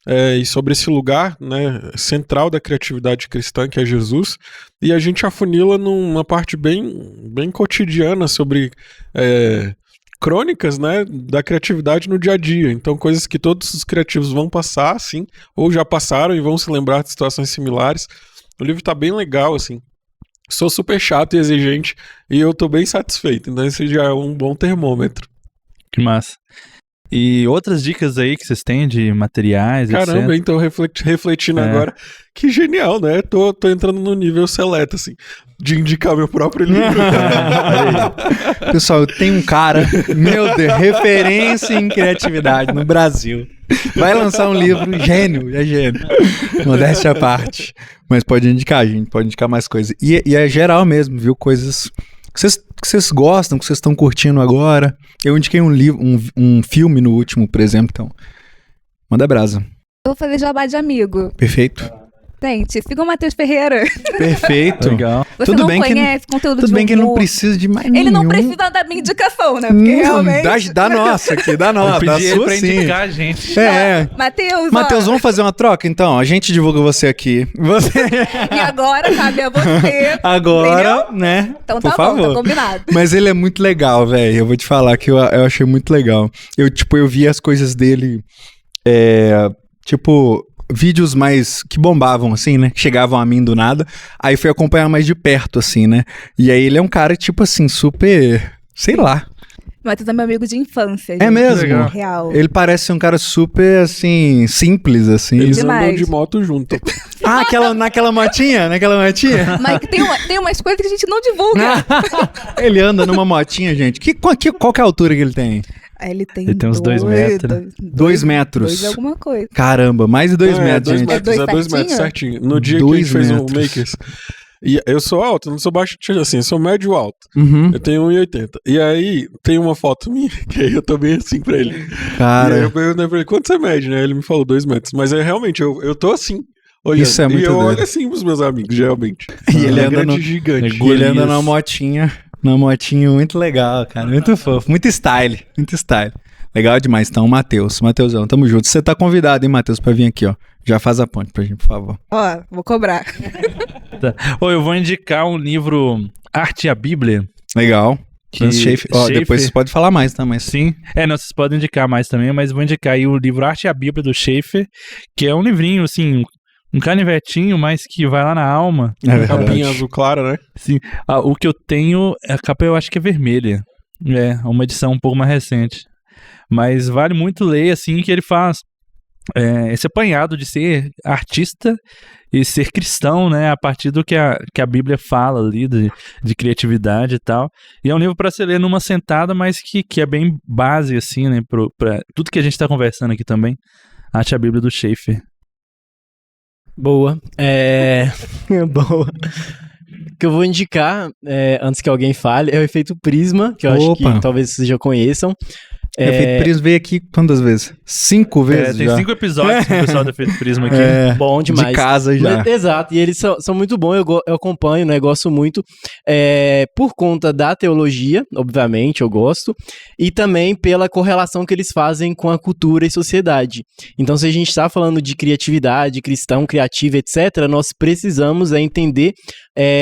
E sobre esse lugar, né, central da criatividade cristã, que é Jesus, e a gente afunila numa parte bem, bem cotidiana sobre crônicas, né, da criatividade no dia a dia. Então, coisas que todos os criativos vão passar, assim, ou já passaram e vão se lembrar de situações similares. O livro tá bem legal, assim. Sou super chato e exigente e eu tô bem satisfeito. Então esse já é um bom termômetro. Que massa. E outras dicas aí que vocês têm de materiais, Caramba, etc. então refletindo agora. Que genial, né? Tô entrando no nível seleto, assim, de indicar meu próprio livro. Pessoal, eu tenho um cara, meu Deus, referência em criatividade no Brasil. Vai lançar um livro, gênio, é gênio. Modéstia à parte. Mas pode indicar, gente, pode indicar mais coisas. E é geral mesmo, viu? Coisas que vocês gostam, que vocês estão curtindo agora. Eu indiquei um livro, um filme no último, por exemplo, então. Manda brasa. Eu vou fazer jabá de amigo. Perfeito. Gente, siga o Matheus Ferreira. Perfeito. Legal. Você Tudo não bem conhece conteúdo Tudo de bem que ele não humor. precisa de mais Ele não nenhum. precisa da minha indicação, né? Porque realmente... Da nossa aqui, da Eu nossa. Da pedi ele sua pra sim. indicar a gente. É. Matheus, Matheus, ó, vamos fazer uma troca então? A gente divulga você aqui. Você e agora cabe a você. agora, Entendeu? né? Então Por tá favor. bom, tá combinado. Mas ele é muito legal, velho. Eu vou te falar que eu achei muito legal. Eu vi as coisas dele, vídeos mais que bombavam, assim, né? Que chegavam a mim do nada. Aí fui acompanhar mais de perto, assim, né? E aí ele é um cara, tipo assim, super... Sei lá. Matheus é meu amigo de infância. É gente. mesmo? Legal. Real. Ele parece ser um cara super, assim, simples, assim. Eles Demais. andam de moto junto. Ah, naquela motinha? Naquela motinha? Mas tem umas coisas que a gente não divulga. Ele anda numa motinha, gente. Qual que é a altura que ele tem? Aí ele tem, Ele tem uns 2 metros. 2 metros. 2 alguma coisa. Caramba, mais de 2 metros, dois gente. metros, É 2 dois metros certinho? certinho. No dia que a 2 gente fez o metros. Makers. E eu sou alto, não sou baixo, assim, eu sou médio alto. Uhum. Eu tenho 1,80. E aí tem uma foto minha, que aí eu tô bem assim pra ele. E aí Cara, eu perguntei pra ele, quanto você mede, né? Ele me falou 2 metros. Mas é realmente, eu tô assim. Olhando. Isso é muito E eu doido. olho assim pros meus amigos, geralmente. E ele anda grande no- gigante. e ele anda numa motinha muito legal, cara. Muito fofo. Muito style. Legal demais. Então, Matheusão, tamo junto. Você tá convidado, hein, Matheus, pra vir aqui, ó. Já faz a ponte pra gente, por favor. Ó, vou cobrar. Ô, eu vou indicar um livro Arte e a Bíblia. Legal. Francis Schaeffer. Ó, Schaeffer. depois você pode falar mais, tá? Mas Sim. Não, vocês podem indicar mais também, mas vou indicar aí o livro Arte e a Bíblia do Schaeffer, que é um livrinho, assim, um canivetinho, mas que vai lá na alma. é verdade. Capinha azul clara, né? Sim. O que eu tenho, a capa eu acho que é vermelha. É, uma edição um pouco mais recente. Mas vale muito ler, assim, que ele faz esse apanhado de ser artista e ser cristão, né? A partir do que a Bíblia fala ali, de criatividade e tal. E é um livro para se ler numa sentada, mas que é bem base, assim, né? Pra tudo que a gente tá conversando aqui também. Arte e a Bíblia do Schaeffer. Boa. Boa. O que eu vou indicar, antes que alguém fale, é o efeito Prisma, que eu acho Opa. que talvez vocês já conheçam. O Efeito Prisma veio aqui quantas vezes? 5 vezes Tem já. 5 episódios com o pessoal do Efeito Prisma aqui. Bom demais. De casa já. Exato, e eles são muito bons, eu acompanho, né, gosto muito, por conta da teologia, obviamente, eu gosto, e também pela correlação que eles fazem com a cultura e sociedade. Então, se a gente está falando de criatividade, cristão, criativo, etc., nós precisamos entender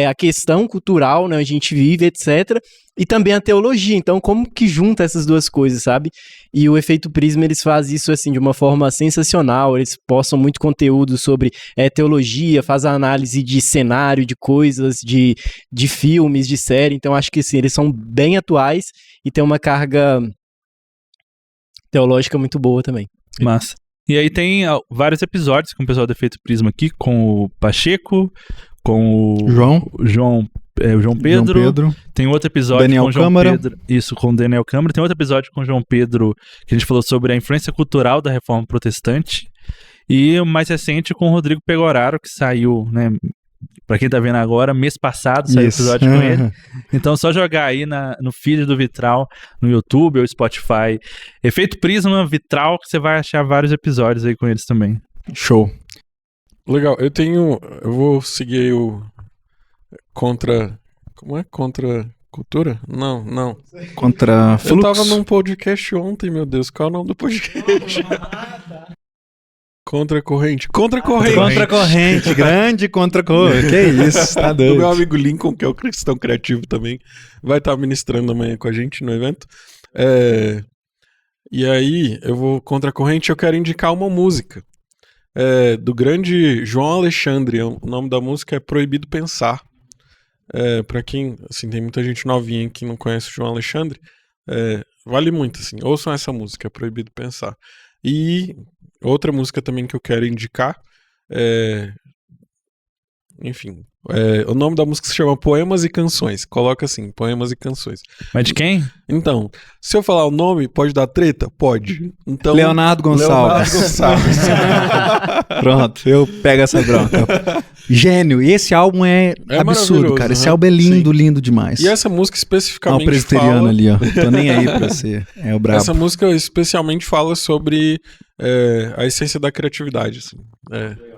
a questão cultural, né, onde a gente vive, etc., e também a teologia. Então, como que junta essas duas coisas, sabe? E o Efeito Prisma, eles fazem isso, assim, de uma forma sensacional. Eles postam muito conteúdo sobre teologia, fazem análise de cenário, de coisas, de filmes, de série. Então, acho que, assim, eles são bem atuais e tem uma carga teológica muito boa também. Massa. E aí tem vários episódios com o pessoal do Efeito Prisma aqui, com o Pacheco, com o João Pedro. Tem outro episódio Daniel com o João Câmara. Pedro. Isso, com o Daniel Câmara. Tem outro episódio com o João Pedro, que a gente falou sobre a influência cultural da Reforma Protestante. E o mais recente com o Rodrigo Pegoraro, que saiu, né? Pra quem tá vendo agora, mês passado saiu o Isso. episódio com ele. Então, só jogar aí no feed do Vitral, no YouTube ou Spotify. Efeito Prisma Vitral, que você vai achar vários episódios aí com eles também. Show. Legal, eu vou seguir o contra... Como é? Contra cultura? Não. Contra Eu fluxo. tava num podcast ontem, meu Deus. Qual é o nome do podcast? Contra corrente. Contra corrente, grande contra corrente. Que isso, tá Do doido. meu amigo Lincoln, que é o cristão criativo também. Vai estar ministrando amanhã com a gente no evento. E aí, eu vou contra a corrente, eu quero indicar uma música. do grande João Alexandre. O nome da música é Proibido Pensar. Pra quem, assim, tem muita gente novinha que não conhece o João Alexandre, vale muito, assim. Ouçam essa música, é Proibido Pensar. E outra música também que eu quero indicar enfim, o nome da música se chama Poemas e Canções. Coloca assim, Poemas e Canções. Mas de quem? Então, se eu falar o nome, pode dar treta? Pode. Então, Leonardo Gonçalves. Pronto, eu pego essa bronca. Gênio. E esse álbum é absurdo, cara. Esse álbum é lindo, lindo demais. E essa música especificamente o presbiteriano ali, ó. Tô nem aí pra você. É o brabo. Essa música especialmente fala sobre a essência da criatividade, assim.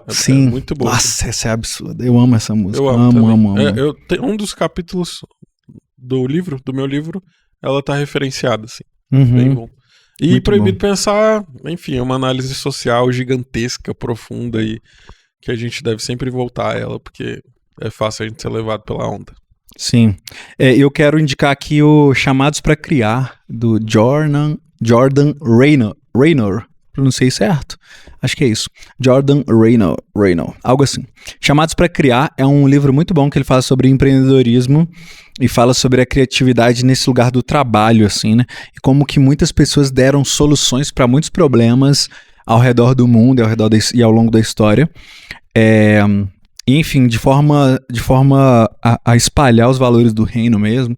Sim. É muito boa. Nossa, essa é absurda. Eu amo essa música. Eu amo. Um dos capítulos do meu livro, ela tá referenciada, assim. Bem bom. E Muito Proibido bom. Pensar, enfim, é uma análise social gigantesca, profunda e que a gente deve sempre voltar a ela, porque é fácil a gente ser levado pela onda. Sim. Eu quero indicar aqui o Chamados para Criar, do Jordan Raynor. Pronunciei certo? Acho que é isso. Jordan Raynor. Algo assim. Chamados para Criar é um livro muito bom que ele fala sobre empreendedorismo e fala sobre a criatividade nesse lugar do trabalho, assim, né? E como que muitas pessoas deram soluções para muitos problemas ao redor do mundo e ao longo da história. E, enfim, de forma a espalhar os valores do reino mesmo,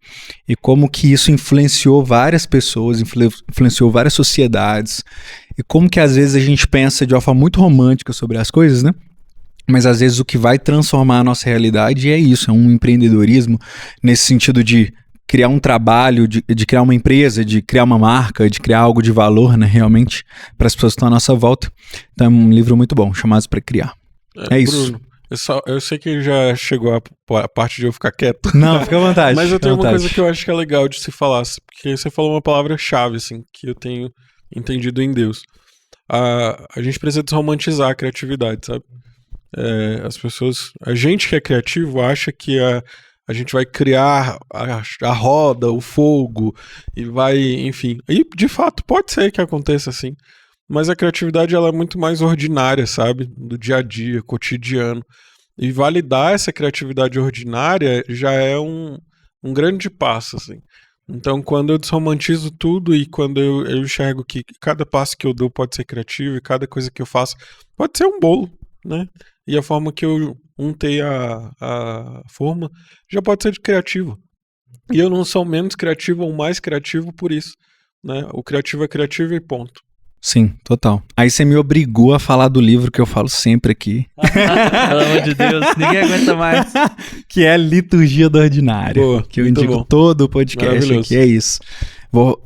e como que isso influenciou várias pessoas, influenciou várias sociedades, e como que às vezes a gente pensa de uma forma muito romântica sobre as coisas, né? Mas às vezes o que vai transformar a nossa realidade é isso, é um empreendedorismo nesse sentido de criar um trabalho, de criar uma empresa, de criar uma marca, de criar algo de valor, né, realmente, para as pessoas que estão à nossa volta. Então é um livro muito bom, Chamados para Criar. É isso. Bruno, eu sei que já chegou a parte de eu ficar quieto. Não, fica à vontade. Mas eu tenho uma coisa que eu acho que é legal de se falar, porque você falou uma palavra-chave, assim, que eu tenho entendido em Deus. A gente precisa desromantizar a criatividade, sabe? A gente que é criativo acha que a gente vai criar a roda, o fogo, e vai, enfim. E, de fato, pode ser que aconteça assim. Mas a criatividade, ela é muito mais ordinária, sabe? Do dia a dia, cotidiano. E validar essa criatividade ordinária já é um grande passo, assim. Então, quando eu desromantizo tudo e quando eu enxergo que cada passo que eu dou pode ser criativo e cada coisa que eu faço pode ser um bolo, né? E a forma que eu untei a forma já pode ser de criativo. E eu não sou menos criativo ou mais criativo por isso, né? O criativo é criativo e ponto. Sim, total. Aí você me obrigou a falar do livro que eu falo sempre aqui. Pelo amor de Deus, ninguém aguenta mais. Que é Liturgia do Ordinário. Boa, que eu indico todo o podcast aqui, é isso.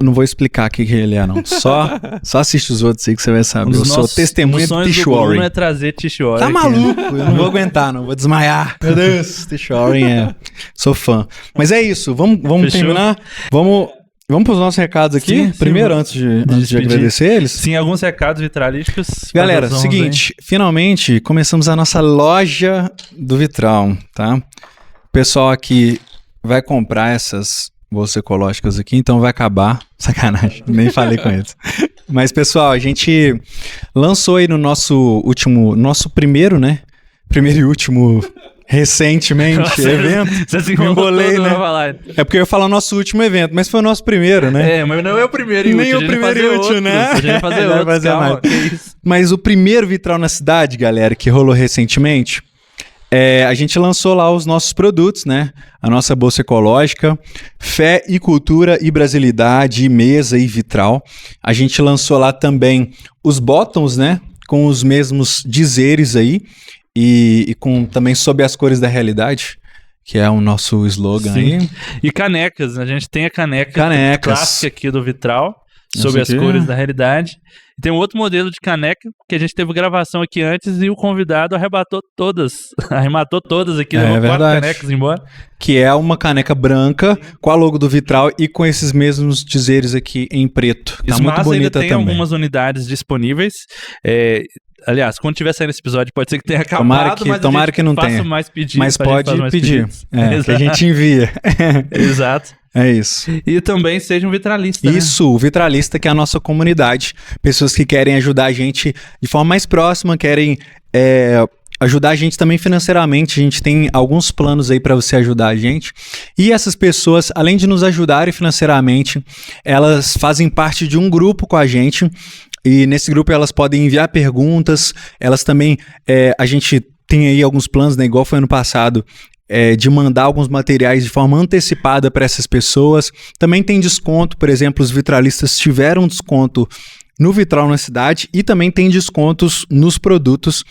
Não vou explicar o que ele é, não. Só assiste os outros aí que você vai saber. Eu sou testemunha de Tish Warren. Não é trazer Tish Warren. Tá maluco? Eu não vou aguentar, não. Vou desmaiar. Meu Deus, Tish Warren Sou fã. Mas é isso. Vamos terminar? Vamos para os nossos recados aqui? Sim, primeiro, antes de agradecer eles. Sim, alguns recados vitralísticos. Galera, seguinte, finalmente começamos a nossa loja do vitral, tá? O pessoal aqui vai comprar essas bolsas ecológicas aqui, então vai acabar. Sacanagem, nem falei com eles. Mas, pessoal, a gente lançou aí no nosso primeiro, né? Primeiro e último... Recentemente, evento. Você se embolei, né? É porque eu ia falar nosso último evento, mas foi o nosso primeiro, né? Mas não é o primeiro e último. Nem o primeiro e último, né? A gente vai fazer outros, calma, que isso. Mas o primeiro vitral na cidade, galera, que rolou recentemente, a gente lançou lá os nossos produtos, né? A nossa bolsa ecológica, Fé e Cultura e Brasilidade, mesa e vitral. A gente lançou lá também os bottoms, né? Com os mesmos dizeres aí. E com também Sob as Cores da Realidade, que é o nosso slogan. Sim. Aí. E canecas, a gente tem a caneca clássica aqui do vitral, Sob as Cores da Realidade. E tem um outro modelo de caneca, que a gente teve gravação aqui antes e o convidado arrematou todas aqui, levou 4 canecas embora. Que é uma caneca branca com a logo do vitral e com esses mesmos dizeres aqui em preto. Tá muito bonita ainda tem algumas unidades disponíveis. Aliás, quando tiver saindo esse episódio, pode ser que tenha acabado, tomara que não tenha. Mais pedidos, mas pode pedir, que a gente envia. Exato. É isso. E também seja um vitralista, né? Isso, o Vitralista, que é a nossa comunidade. Pessoas que querem ajudar a gente de forma mais próxima, querem ajudar a gente também financeiramente. A gente tem alguns planos aí para você ajudar a gente. E essas pessoas, além de nos ajudarem financeiramente, elas fazem parte de um grupo com a gente. E nesse grupo elas podem enviar perguntas. Elas também, a gente tem aí alguns planos, né? Igual foi ano passado, de mandar alguns materiais de forma antecipada para essas pessoas. Também tem desconto, por exemplo, os vitralistas tiveram desconto no Vitral na Cidade e também tem descontos nos produtos.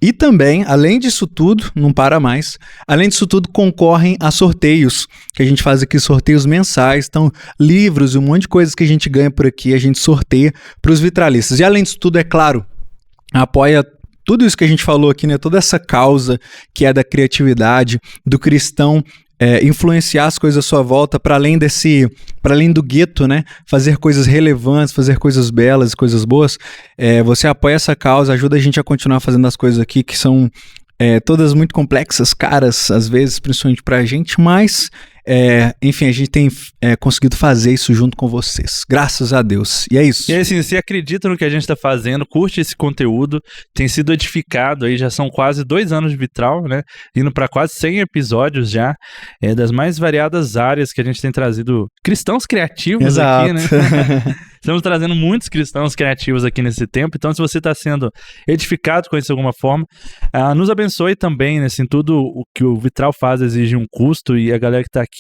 E também, além disso tudo, não para mais, além disso tudo, concorrem a sorteios, que a gente faz aqui sorteios mensais, então livros e um monte de coisas que a gente ganha por aqui, a gente sorteia para os vitralistas. E além disso tudo, é claro, apoia tudo isso que a gente falou aqui, né? Toda essa causa que é da criatividade, do cristão influenciar as coisas à sua volta para além do gueto, né? Fazer coisas relevantes, fazer coisas belas, coisas boas. Você apoia essa causa, ajuda a gente a continuar fazendo as coisas aqui que são todas muito complexas, caras, às vezes, principalmente pra gente, mas enfim, a gente tem conseguido fazer isso junto com vocês. Graças a Deus. E é isso. E assim, se acredita no que a gente tá fazendo, curte esse conteúdo, tem sido edificado aí, já são quase 2 anos de Vitral, né? Indo para quase 100 episódios já, das mais variadas áreas que a gente tem trazido cristãos criativos. Exato. Aqui, né? Estamos trazendo muitos cristãos criativos aqui nesse tempo, então se você está sendo edificado com isso de alguma forma, nos abençoe também, né? Assim, tudo o que o Vitral faz exige um custo e a galera que está aqui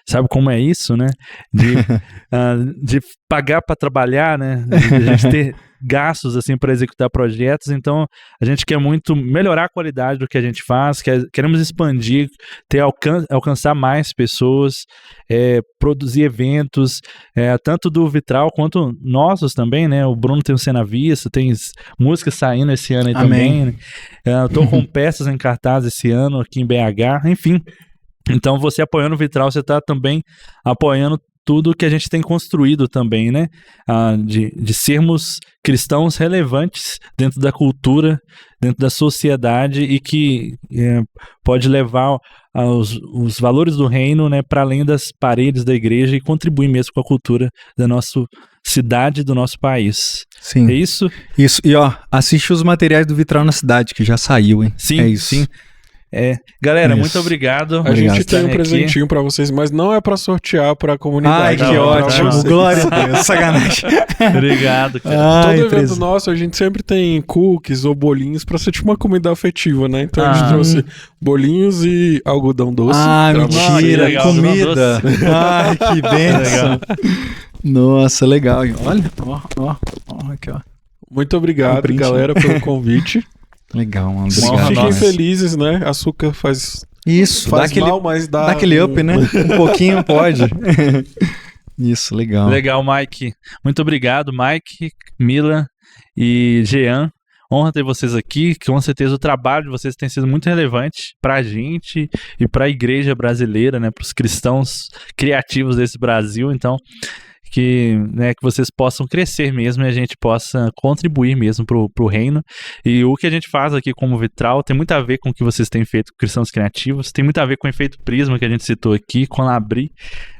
sabe como é isso, né? De pagar para trabalhar, né? De a gente ter gastos assim para executar projetos, então a gente quer muito melhorar a qualidade do que a gente faz, queremos expandir, alcançar mais pessoas, produzir eventos, tanto do Vitral quanto nossos também, né? O Bruno tem o Cena Vista, tem músicas saindo esse ano aí. Amém. Também, né? Eu tô com peças em cartaz esse ano aqui em BH, enfim. Então você apoiando o Vitral, você está também apoiando tudo que a gente tem construído também, né? De sermos cristãos relevantes dentro da cultura, dentro da sociedade e que pode levar os valores do reino, né, para além das paredes da igreja e contribuir mesmo com a cultura da nossa cidade, do nosso país. Sim. É isso? Isso. E assiste os materiais do Vitral na Cidade, que já saiu, hein? Sim, é isso. Sim. Galera, muito obrigado. A gente tem um presentinho pra vocês, mas não é pra sortear pra comunidade. Ai, que ótimo. Glória a Deus. Sacanagem. Obrigado, cara. Todo evento nosso, a gente sempre tem cookies ou bolinhos pra ser tipo uma comida afetiva, né? Então a gente trouxe bolinhos e algodão doce. Mentira. Legal, comida. Ai, que bênção. Nossa, legal. Olha, aqui, ó. Muito obrigado, galera, pelo convite. Legal, mano. Fiquem felizes, né? Açúcar faz mal, mas dá aquele up, né? Um pouquinho pode. Isso, legal. Legal, Mike. Muito obrigado, Mike, Mila e Jean. Honra ter vocês aqui. Com certeza o trabalho de vocês tem sido muito relevante pra gente e pra igreja brasileira, né? Pros cristãos criativos desse Brasil. Então, que vocês possam crescer mesmo e a gente possa contribuir mesmo pro reino. E o que a gente faz aqui como Vitral tem muito a ver com o que vocês têm feito com Cristãos Criativos, tem muito a ver com o Efeito Prisma que a gente citou aqui, com a Labri,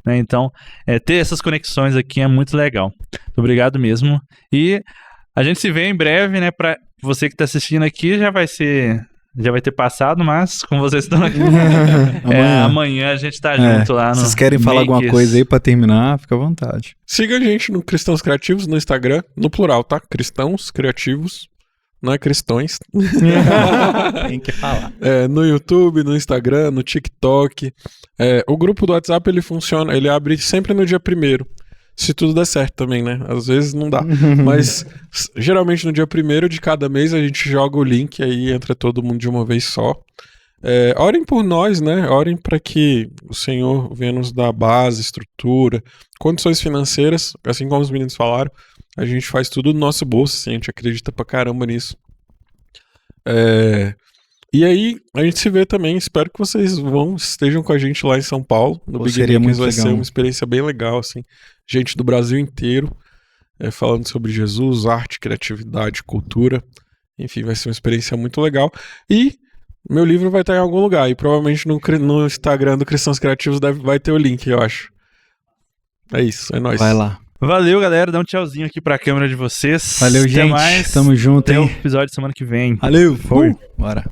né? Então, ter essas conexões aqui é muito legal. Muito obrigado mesmo. E a gente se vê em breve, né? Pra você que está assistindo aqui, já vai ter passado, mas como vocês estão aqui, amanhã a gente tá junto lá no Vocês querem falar alguma coisa aí pra terminar? Fica à vontade. Siga a gente no Cristãos Criativos, no Instagram, no plural, tá? Cristãos Criativos, não é cristões. Tem que falar. No YouTube, no Instagram, no TikTok. O grupo do WhatsApp, ele funciona, ele abre sempre no dia 1º. Se tudo der certo também, né? Às vezes não dá. Mas geralmente no dia 1º de cada mês a gente joga o link, aí entra todo mundo de uma vez só. Orem por nós, né? Orem para que o Senhor venha nos dar base, estrutura, condições financeiras, assim como os meninos falaram. A gente faz tudo no nosso bolso, assim, a gente acredita pra caramba nisso. E aí, a gente se vê também. Espero que vocês estejam com a gente lá em São Paulo. No Big Makers vai ser uma experiência bem legal, assim. Gente do Brasil inteiro falando sobre Jesus, arte, criatividade, cultura. Enfim, vai ser uma experiência muito legal. E meu livro vai estar em algum lugar. E provavelmente no Instagram do Cristãos Criativos vai ter o link, eu acho. É isso, é nóis. Vai lá. Valeu, galera. Dá um tchauzinho aqui pra câmera de vocês. Valeu, Até gente. mais. Tamo junto, Até o hein? episódio semana que vem. Valeu. Foi. Bora.